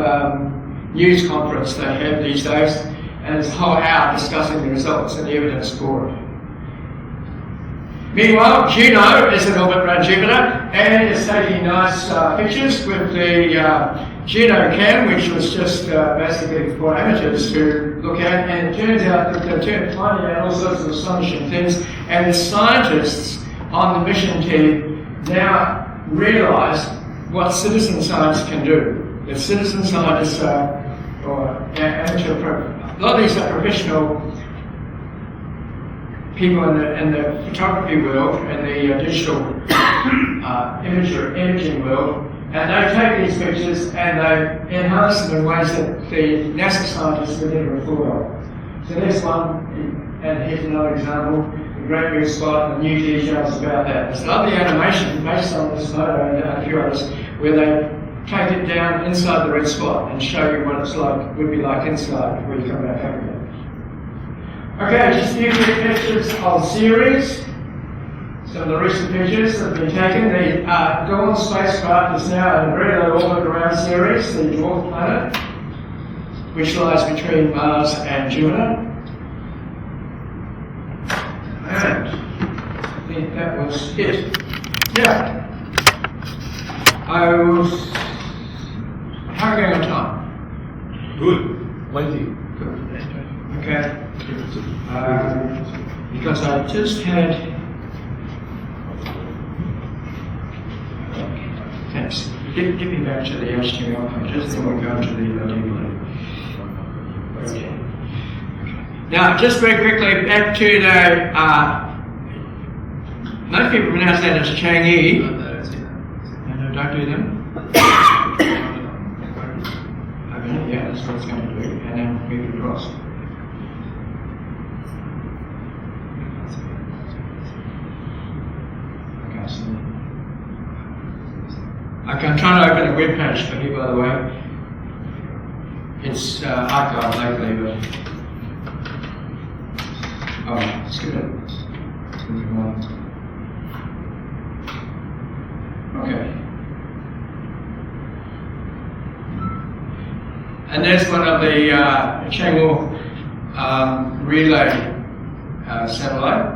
news conference they have these days, and there's a whole hour discussing the results and the evidence for it. Meanwhile, Juno is in orbit around Jupiter and is taking nice pictures with the Juno cam, which was just basically for amateurs to look at, and it turns out that they're finding out all sorts of astonishing things, and the scientists on the mission team now realise what citizen science can do. The citizen scientists or amateur, a lot of these are professional people in the photography world and the digital imaging world, and they take these pictures and they enhance them in ways that the NASA scientists would never have thought of. So there's one, and here's another example, the Great Red Spot, and new details about that. There's lovely animation based on this photo and a few others, where they take it down inside the red spot and show you what it's like, would be like inside before you come back home again. Okay, just a few quick pictures of Ceres. Some of the recent pictures that have been taken. The Dawn spacecraft is now in a very low orbit around Ceres, the dwarf planet, which lies between Mars and Jupiter. And I think that was it. Yeah. How are we going on time? Good. Lengthy. Okay. Because I just had. Thanks. Get me back to the HTML pages, then we'll go to the deep. Okay. Now, just very quickly, back to the. Most people pronounce that as Chang'e. No, don't do them. Okay, yeah, that's what it's going to do, and then move across. Okay, I'm trying to open a web page for you, by the way. It's archived locally, but. Oh, skip it. Okay. And that's one of the Chang'e relay satellite.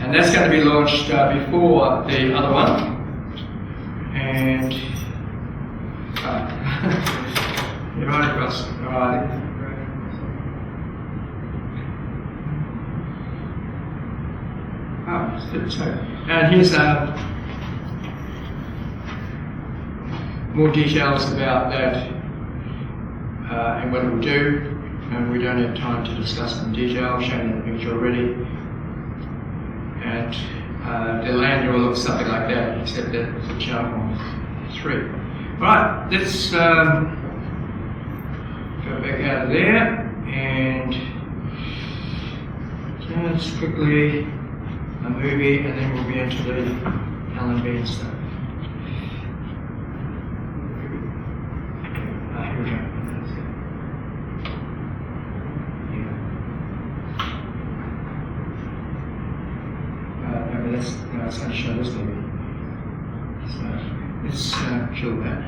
And that's going to be launched before the other one. And you're right across. Right. And here's more details about that and what it will do. And we don't have time to discuss in detail. I've shown you the picture already. And the lander will look something like that, except that it's a channel 3. Right, let's go back out of there and just quickly a movie, and then we'll be into the Alan Bean stuff. Here we go. It's going to show this movie. So let's kill that.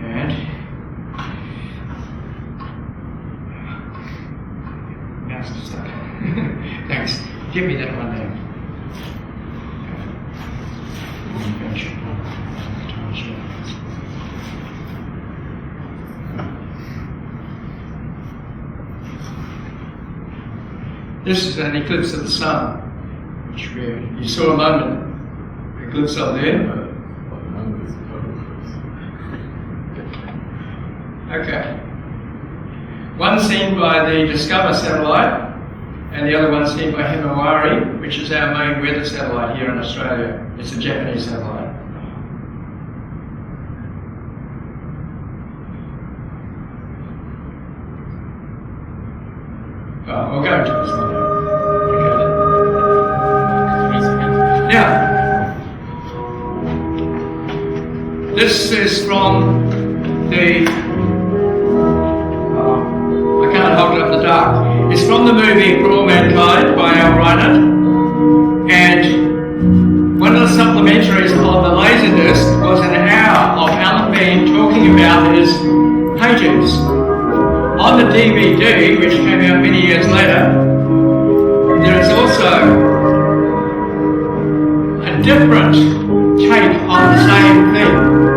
And mouse is stuck. Thanks. Give me that one there. This is an eclipse of the sun. You saw a moment, eclipse up there. Okay. One seen by the Discover satellite, and the other one's seen by Himawari, which is our main weather satellite here in Australia. It's a Japanese satellite. Well, we'll go into this one. Okay. Now, this is from the. I can't hold it up in the dark. It's from the movie For All Mankind by RMIT, and one of the supplementaries on the Laserdisc was an hour of Alan Bean talking about his paintings. On the DVD, which came out many years later, there is also a different take on the same thing,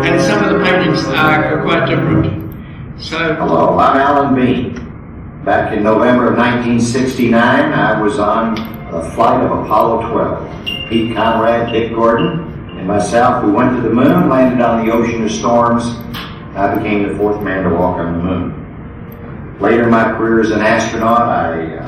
and some of the paintings are quite different. So, hello, I'm Alan Bean. Back in November of 1969, I was on a flight of Apollo 12. Pete Conrad, Dick Gordon, and myself, we went to the moon, landed on the ocean of storms. I became the fourth man to walk on the moon. Later in my career as an astronaut, I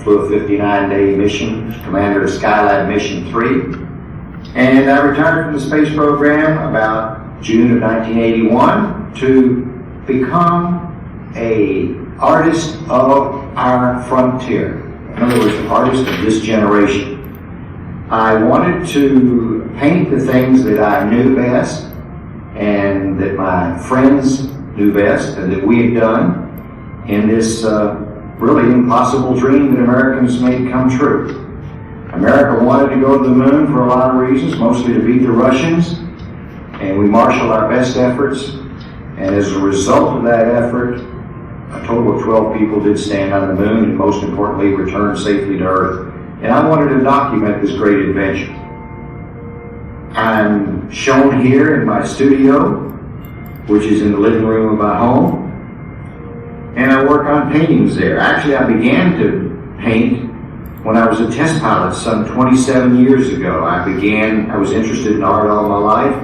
flew a 59-day mission, commander of Skylab Mission 3, and I retired from the space program about June of 1981 to become an artist of our frontier. In other words, an artist of this generation. I wanted to paint the things that I knew best and that my friends knew best and that we had done in this really impossible dream that Americans made come true. America wanted to go to the moon for a lot of reasons, mostly to beat the Russians, and we marshaled our best efforts, and as a result of that effort, a total of 12 people did stand on the moon, and most importantly, returned safely to Earth. And I wanted to document this great adventure. I'm shown here in my studio, which is in the living room of my home, and I work on paintings there. Actually, I began to paint when I was a test pilot some 27 years ago. I was interested in art all my life.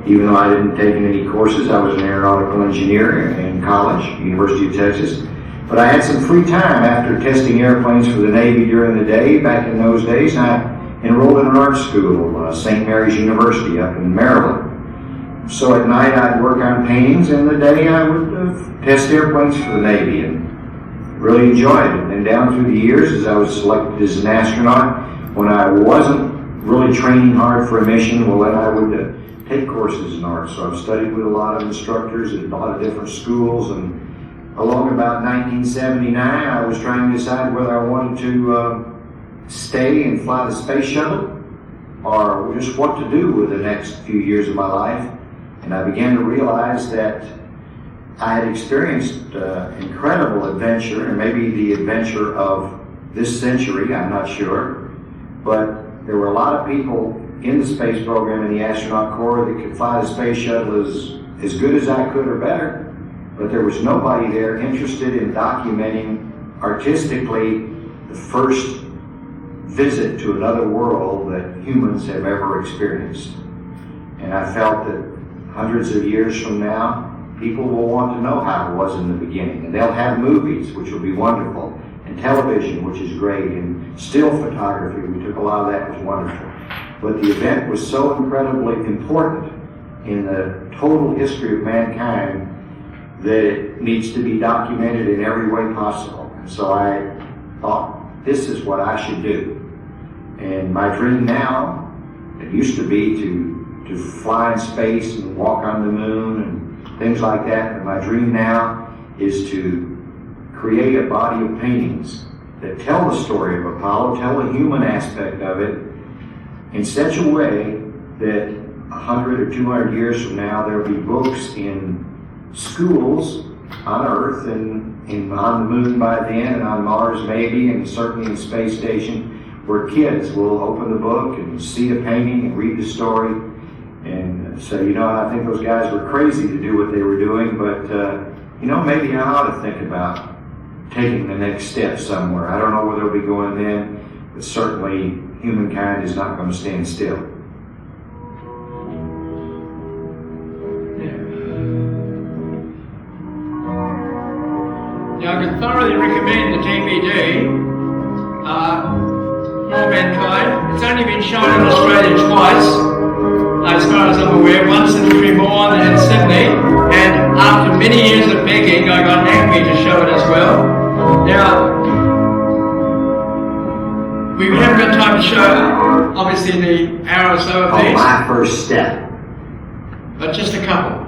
Even though I didn't take any courses, I was an aeronautical engineer in college, University of Texas. But I had some free time after testing airplanes for the Navy during the day. Back in those days, I enrolled in an art school, St. Mary's University up in Maryland. So at night I'd work on paintings, and the day I would test airplanes for the Navy, and really enjoyed it. And down through the years, as I was selected as an astronaut, when I wasn't really training hard for a mission, well then I would take courses in art. So I've studied with a lot of instructors at a lot of different schools, and along about 1979, I was trying to decide whether I wanted to stay and fly the space shuttle, or just what to do with the next few years of my life. And I began to realize that I had experienced incredible adventure, and maybe the adventure of this century, I'm not sure. But there were a lot of people in the space program in the astronaut corps that could fly the space shuttle as good as I could or better. But there was nobody there interested in documenting artistically the first visit to another world that humans have ever experienced. And I felt that hundreds of years from now, people will want to know how it was in the beginning. And they'll have movies, which will be wonderful, and television, which is great, and still photography. We took a lot of that, was wonderful. But the event was so incredibly important in the total history of mankind that it needs to be documented in every way possible. And so I thought, this is what I should do. And my dream now, it used to be to fly in space and walk on the moon and things like that. And my dream now is to create a body of paintings that tell the story of Apollo, tell the human aspect of it in such a way that 100 or 200 years from now, there'll be books in schools on Earth and on the moon by then, and on Mars maybe, and certainly in space station, where kids will open the book and see the painting and read the story and say, you know, I think those guys were crazy to do what they were doing, but you know, maybe I ought to think about taking the next step somewhere. I don't know where they'll be going then, but certainly humankind is not going to stand still. Now, I can thoroughly recommend the DVD for mankind. It's only been shown in Australia twice, as far as I'm aware, once in Cremorne and Sydney, and after many years of begging, I got angry to show it as well. Now, we haven't got time to show, obviously, the hour or so of these, my first step. but just a couple.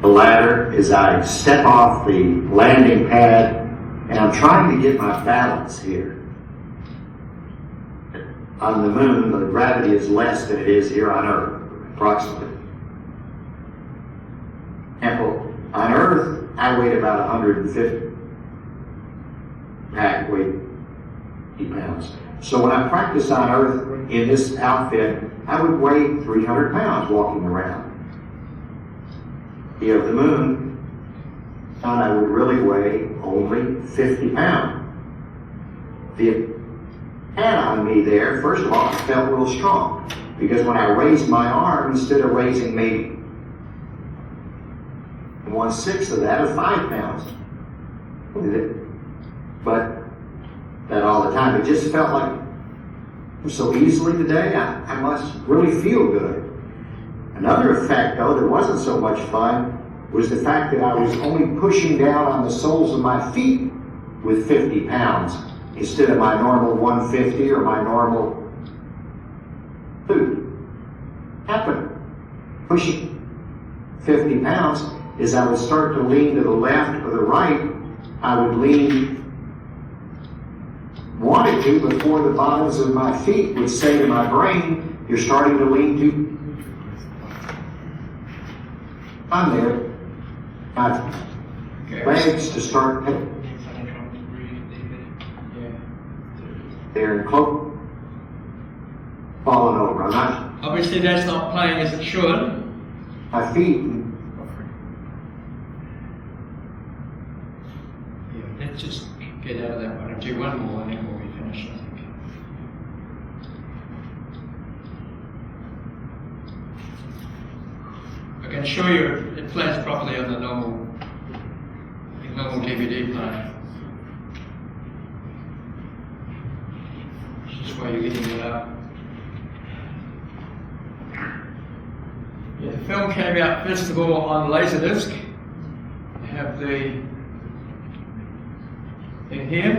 The ladder is I step off the landing pad and I'm trying to get my balance here. On the moon, the gravity is less than it is here on Earth, approximately. And on Earth, I weighed about 150. Pack weight 80 pounds. So when I practiced on Earth in this outfit, I would weigh 300 pounds walking around. Here at the moon, and I would really weigh only 50 pounds. The pad on me there, first of all, I felt real strong because when I raised my arm, instead of raising maybe 1/6 of that, or 5 pounds, but that all the time, it just felt like so easily today. I must really feel good. Another effect, though, that wasn't so much fun was the fact that I was only pushing down on the soles of my feet with 50 pounds instead of my normal 150 or my normal food. Happened. Pushing 50 pounds as I would start to lean to the left or the right, I would lean, wanted to, before the bottoms of my feet would say to my brain, you're starting to lean too. I'm there. My legs to start they're in close, falling over. I'm not. Obviously, that's not playing as it should. My feet. Yeah, let's just get out of that one and do one more and then we'll be finished, I think. I can assure you it plays properly on the normal DVD player. It's just why you're getting it up. Yeah, the film came out first of all on Laserdisc. You have the thing here.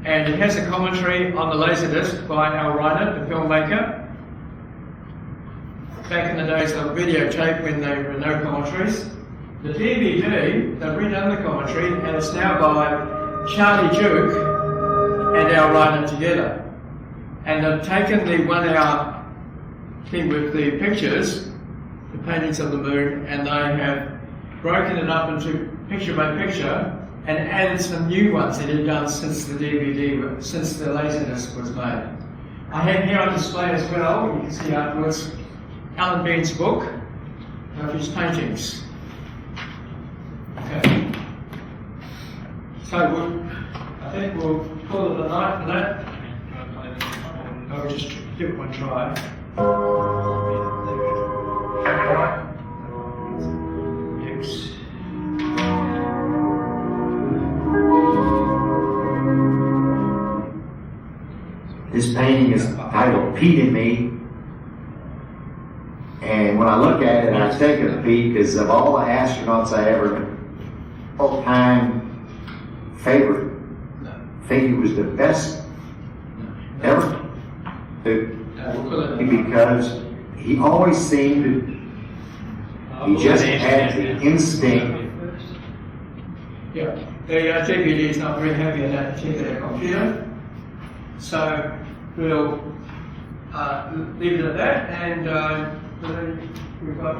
And it has a commentary on the Laserdisc by RMIT, the filmmaker. Back in the days of videotape when there were no commentaries. The DVD, they've redone the commentary and it's now by Charlie Duke and RMIT together. And they've taken the 1 hour thing with the pictures, the paintings of the moon, and they have broken it up into picture by picture and added some new ones that he'd done since the DVD, since the Laserdisc was made. I have here on display as well, you can see afterwards, Alan Bean's book of his paintings. Okay. So I think we'll call it a night for that. I'll just give it one try. X. This painting is titled Pete and Me. And when I look at it, I take a peek because of all the astronauts I ever, all-time favorite, I think he was the best ever. Because he always seemed to, he just had the instinct. Yeah, the DVD is not very heavy on that particular computer. So we'll leave it at that and we've got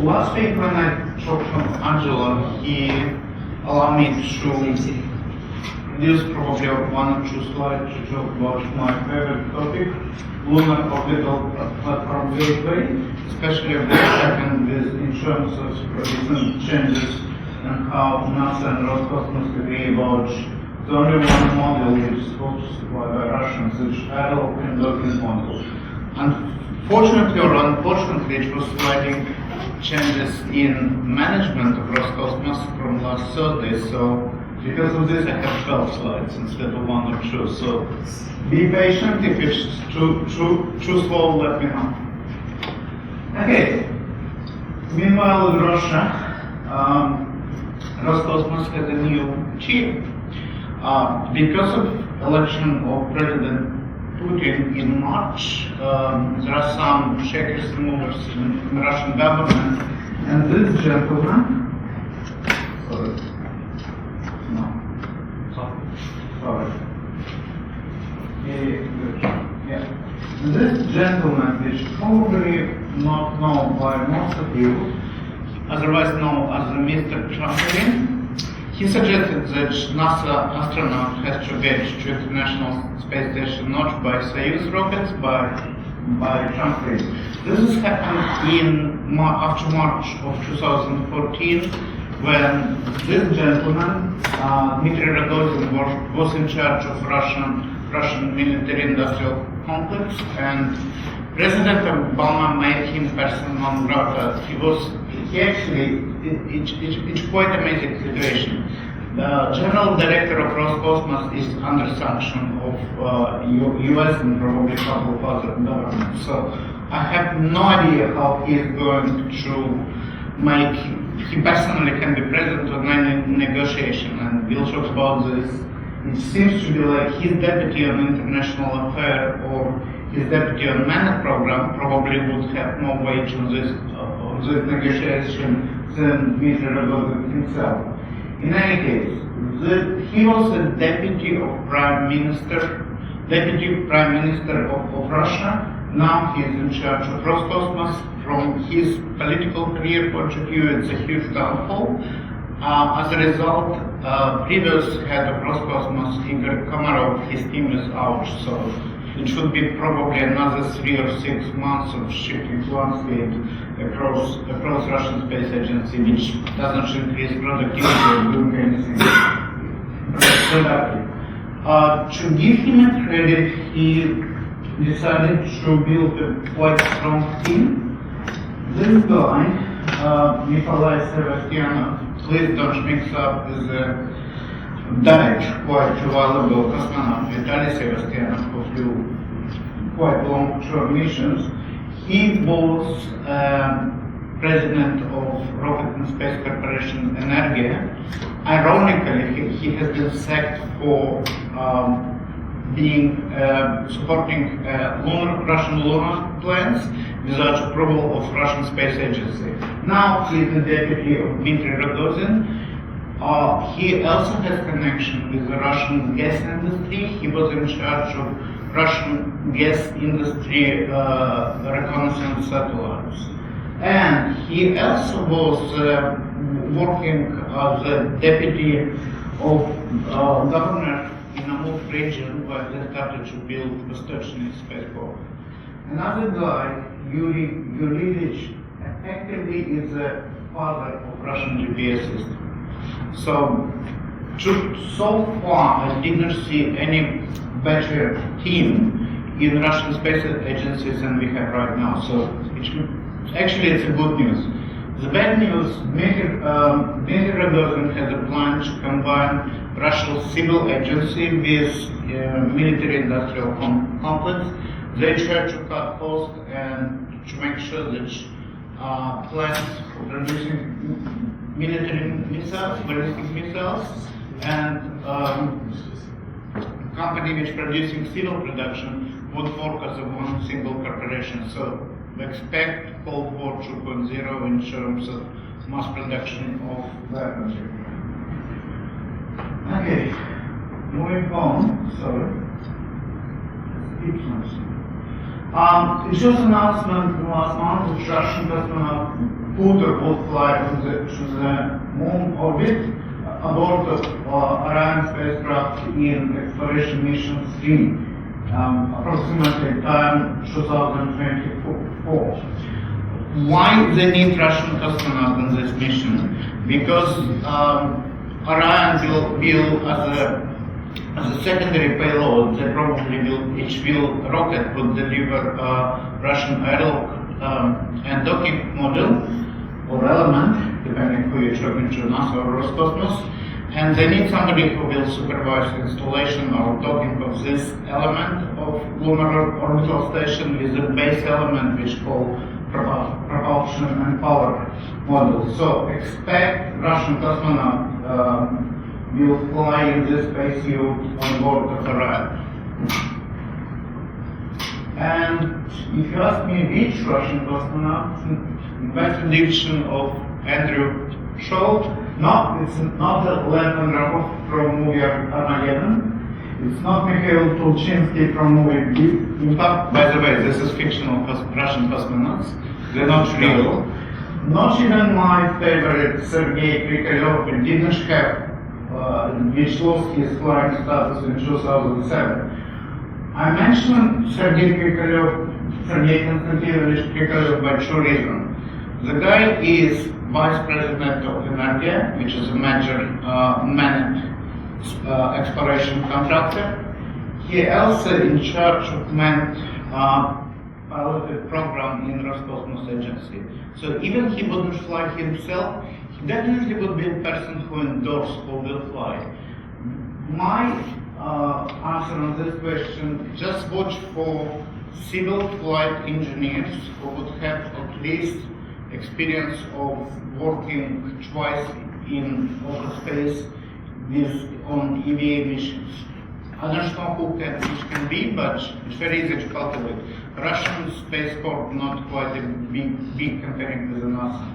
last week when I talked to Angelo, he allowed me to use probably one or two slides to talk about my favorite topic, lunar orbital platform gateway, especially what happened with in terms of recent changes and how NASA and Roscosmos agree about the only one model which is supposed to supply by Russians, which adult endocrine model. Unfortunately or unfortunately, it was sliding changes in management of Roscosmos from last Thursday, so because of this I have 12 slides instead of one or two. So be patient, if it's too slow, let me know. Okay, meanwhile in Russia, Roscosmos has a new chief. Because of election of President Putin in March, there are some shakers and movers in the Russian government, and this gentleman, this gentleman, which is probably not known by most of you, otherwise known as Mr. Chamberlain, he suggested that NASA astronaut has to get to International Space Station not by Soyuz rockets, but by Chamberlain. This has happened after March of 2014, when this gentleman, Dmitry Rogozin, was in charge of Russian military-industrial complex, and President Obama made him persona non grata. It's quite amazing situation. The general director of Roscosmos is under sanction of US and probably a couple of other governments. So I have no idea how he is going to he personally can be present on any negotiation, and we'll talk about this. It seems to be like his deputy on international affair or his deputy on MENA program probably would have more weight on this negotiation than Mr. Rogozin himself. In any case, he was the deputy prime minister of Russia. Now he is in charge of Roscosmos. From his political career point of view, it's a huge downfall. As a result, previous head of Roscosmos, Igor Komarov, his team is out, so it should be probably another 3 or 6 months of shifting landscape across Russian Space Agency, which doesn't increase productivity or doing anything productive. To give him a credit, he decided to build a quite strong team. This guy, Nikolai Sebastianov, please don't mix up with the died quite a while ago cosmonaut Vitaly Sebastianov, who flew quite long-term missions. He was president of Rocket and Space Corporation Energia. Ironically, he has been sacked for supporting Russian lunar plans without approval of Russian Space Agency. Now he is the deputy of Dmitry Rogozin. He also has connection with the Russian gas industry. He was in charge of Russian gas industry reconnaissance satellites. And he also was working as a deputy of governor in Amur region where they started to build Vostochny spaceport. Another guy, Yuri Yurevich, effectively is the father of Russian GPS system. So far, I didn't see any better team in Russian space agencies than we have right now. So actually, it's a good news. The bad news, Dmitry Rogozin has a plan to combine Russian civil agency with military-industrial complex. They try to cut costs and to make sure that plants for producing military missiles, ballistic missiles, and company which producing civil production would work as a one single corporation. So we expect Cold War 2.0 in terms of mass production of weapons. Okay, moving on. Sorry. It was announcement last month that Russian cosmonaut Hooter would fly to the moon orbit aboard the Orion spacecraft in exploration mission 3, approximately time 2024. Why they need Russian astronauts on this mission? Because Orion will build as a secondary payload. They probably will rocket would deliver Russian aerial and docking module or element, depending who you're talking to, NASA or Roscosmos, and they need somebody who will supervise installation or docking of this element of lunar orbital station with the base element which called propulsion and power module. So expect Russian cosmonaut will fly in this spacesuit on board of Orion. And if you ask me which Russian cosmonaut, by prediction of Andrew Shaw, no, it's not the Lev Andropov from movie Armageddon. It's not Mikhail Tulchinsky from movie Deep Impact. By the way, this is fictional Russian cosmonauts. They're not real. Not even my favorite Sergei Krikalev didn't have which lost his flying status in 2007. I mentioned Sergei Konstantinovich Krikalev by two reasons. The guy is vice president of Energia, which is a major managed exploration contractor. He also in charge of manned piloted program in Roscosmos agency. So even he wouldn't fly himself, he definitely would be a person who endorsed who will fly. My answer on this question, just watch for civil flight engineers who would have at least experience of working twice in outer space on EVA missions. I don't know which can be, but it's very easy to calculate. Russian Space Corps not quite a big comparing with the NASA.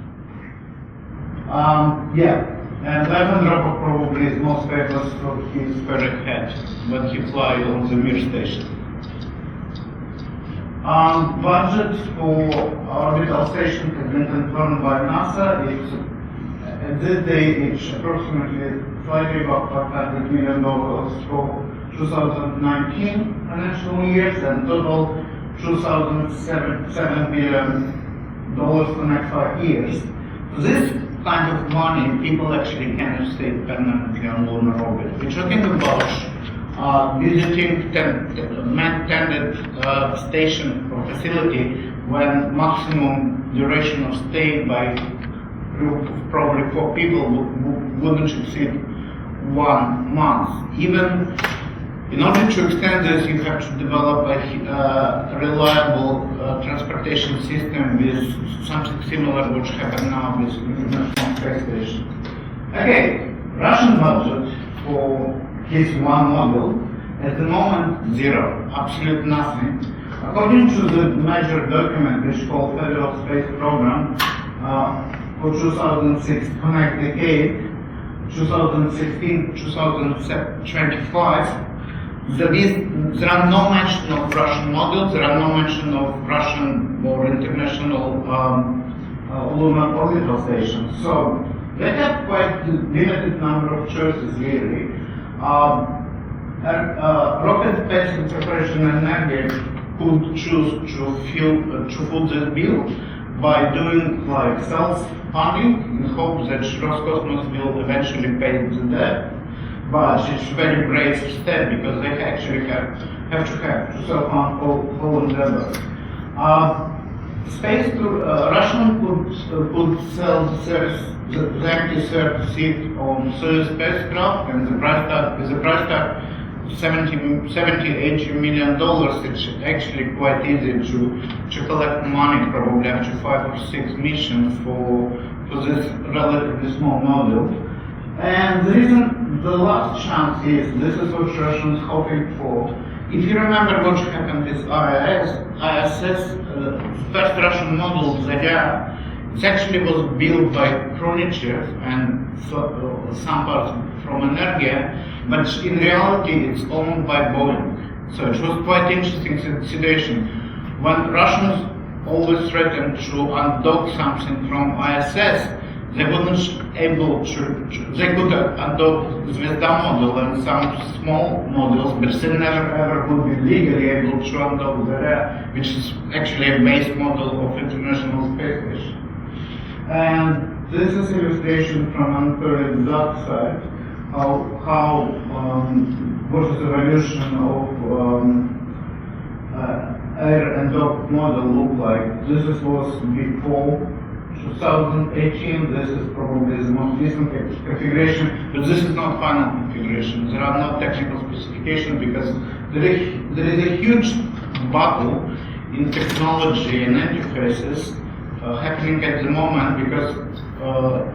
And Lev Andropov probably is most famous for his ferret hat, but he flies on the Mir station. Budget for orbital station has been confirmed by NASA. It's, at this day, it's approximately slightly about $500 million for 2019 financial years and total $2,007 billion for next 5 years. This kind of money, people actually cannot stay permanently on lunar orbit. We're talking about visiting man-tended station or facility when maximum duration of stay by group of probably 4 people wouldn't exceed 1 month. Even in order to extend this, you have to develop a reliable transportation system with something similar which happened now with International Space Station. Okay, Russian budget for his one model, at the moment, zero, absolute nothing. According to the major document which is called Federal Space Program for 2006 Connect Decade, 2016-2025, there are no mention of Russian models, there are no mention of Russian or international lunar orbital stations. So they have quite limited number of choices really. Rocket Space Preparation and Energy could choose to foot this bill by doing like self-funding in hopes that Roscosmos will eventually pay the debt. But it's a very brave step because they actually have to self-fund all endeavors. Russian could sell the empty third seat on Soyuz spacecraft, and the price tag $70-80 million. It's actually quite easy to collect money, probably after 5 or 6 missions for this relatively small model. And the reason the last chance is this is what Russians hoping for. If you remember what happened with ISS, the first Russian model, Zarya, it actually was built by Kronichev and some parts from Energia, but in reality it's owned by Boeing. So it was quite interesting situation. When Russians always threatened to undock something from ISS. They weren't able they could undock Zvezda model and some small models, but they never ever would be legally able to undock the REA, which is actually a base model of International Space Station. And this is illustration from unparalleled dark side, what is the evolution of air and dock model look like. This was before 2018, this is probably the most recent configuration, but this is not final configuration. There are no technical specifications because there is a huge battle in technology and interfaces happening at the moment because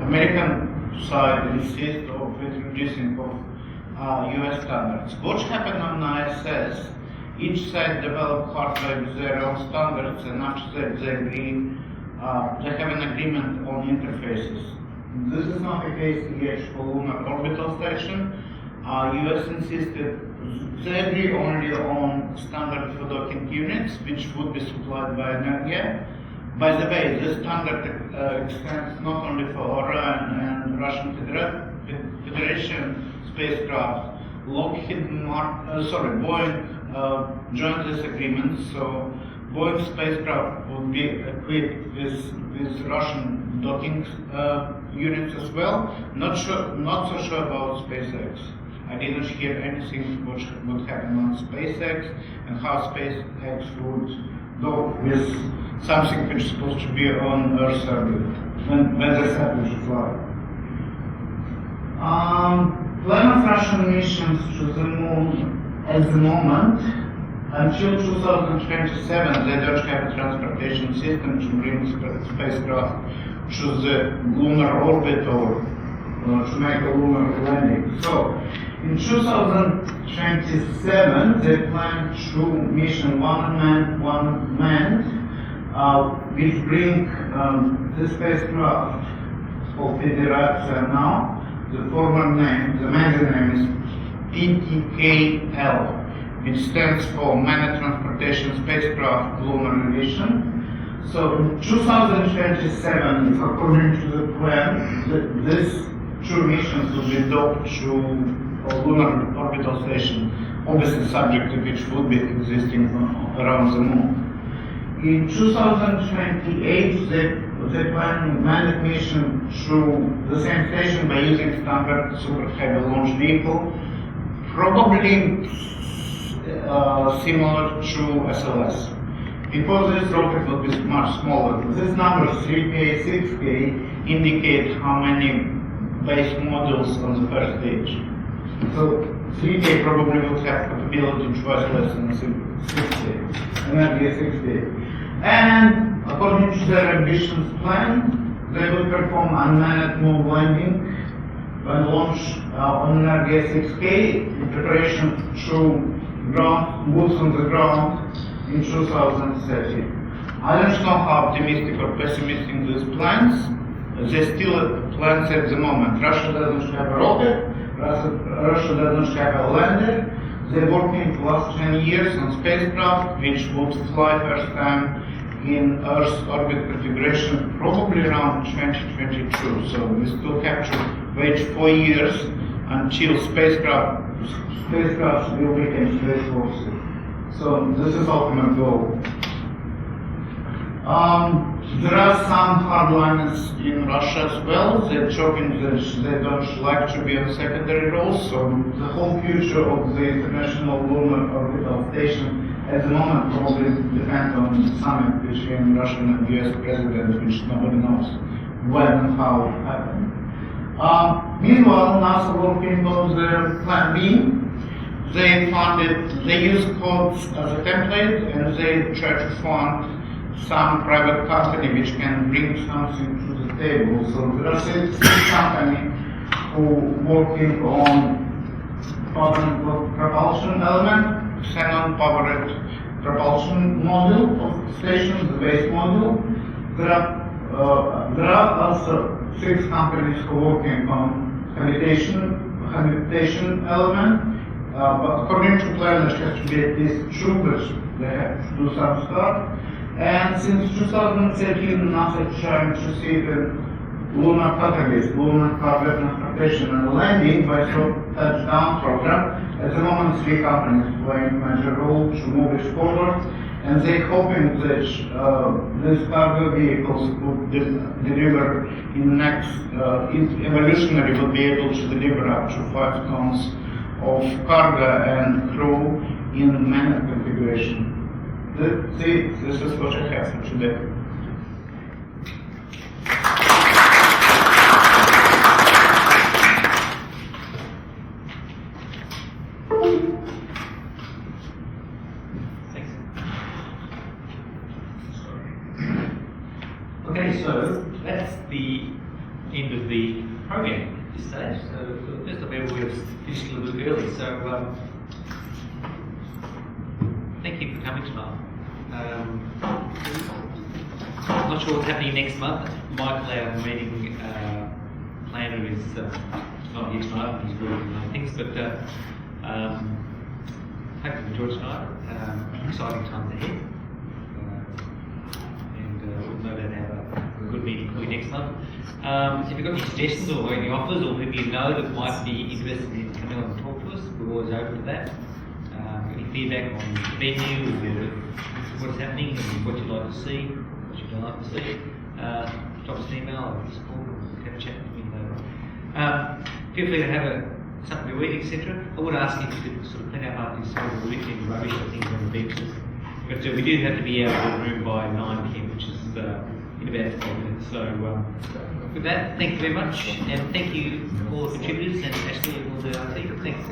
American side insists of introducing of US standards. What happened on ISS, each side developed hardware with their own standards, and after that they agree. They have an agreement on interfaces. This is not the case yet for Lunar Orbital Station. US insisted they agree only on standard for docking units, which would be supplied by Energia. By the way, this standard extends not only for Orion and Russian Federation spacecraft. Boeing joined this agreement, so Boeing spacecraft would be equipped with Russian docking units as well. Not so sure about SpaceX. I didn't hear anything what would happen on SpaceX and how SpaceX would dock with something which is supposed to be on Earth's orbit when the satellite should fly. Plan of Russian missions to the moon at the moment. Until 2027, they don't have a transportation system to bring spacecraft to the lunar orbit or to make a lunar landing. So, in 2027, they plan to mission one manned, which bring the spacecraft called Federatia now. The former name, the maiden name is PTKL. It stands for Manned Transportation Spacecraft Lunar Mission. So in 2027, according to the plan, these two missions will be docked to a lunar orbital station, obviously subject to which would be existing around the moon. In 2028, they plan manned mission to the same station by using standard super heavy launch vehicle, probably similar to SLS. Because this rocket will be much smaller, these numbers 3K, 6K indicate how many base modules on the first stage. So 3K probably will have capability twice less than 6K, Energia 6K. And according to their ambitious plan, they will perform unmanned moon landing and launch on Energia 6K in preparation to boots on the ground in 2030. I don't know how optimistic or pessimistic these plans. They're still plans at the moment. Russia doesn't have a rocket, Russia doesn't have a lander. They're working for the last 20 years on spacecraft which would fly first time in Earth's orbit configuration probably around 2022. So we still have to wait 4 years until spacecraft will become space forces. So this is ultimate goal. There are some hardliners in Russia as well. They're joking that they don't like to be on secondary roles. So the whole future of the International Lunar Orbital Station at the moment probably depends on the summit between Russian and US president, which nobody knows when and how it will happen. Meanwhile, NASA working on their Plan B. They use codes as a template and they try to fund some private company which can bring something to the table. So there are six companies who working on powered propulsion element, xenon-powered propulsion module of the station, the base module. There are also 6 companies who are working on habitation element. But according to plan, there has to be at least 2, but they have to do some stuff. And since 2013, NASA is trying to see the lunar catalyst, lunar cargo transportation and landing by touchdown program. At the moment, 3 companies playing major role to move it forward, and they're hoping that these cargo vehicles would deliver in next, evolutionary would be able to deliver up to 5 tons of cargo and crew in many configuration. This is what I have for today. Okay, so that's the end of the program at this stage. So for the first time ever, we've finished a little bit early. So thank you for coming tonight. I'm not sure what's happening next month. Michael, our meeting planner, is not here tonight. He's working on things, but hope you enjoyed tonight. Exciting times ahead. We'll no doubt have a good meeting for you next month. If you've got any suggestions or any offers or people you know that might be interested in coming on and talk to us, we're always open to that. Any feedback on the venue, what's happening, and what you'd like to see, what you don't like to see, drop us an email or just call or have a chat with me later on. Feel free to have something to read, etc. I would ask if you could sort of clean up after yourself or weekend rubbish or things on the benches. But we do have to be out of the room by 9 p.m, which is in about 12 minutes. So with that, thank you very much, and thank you all the contributors and Ashley and all the IT. Thanks.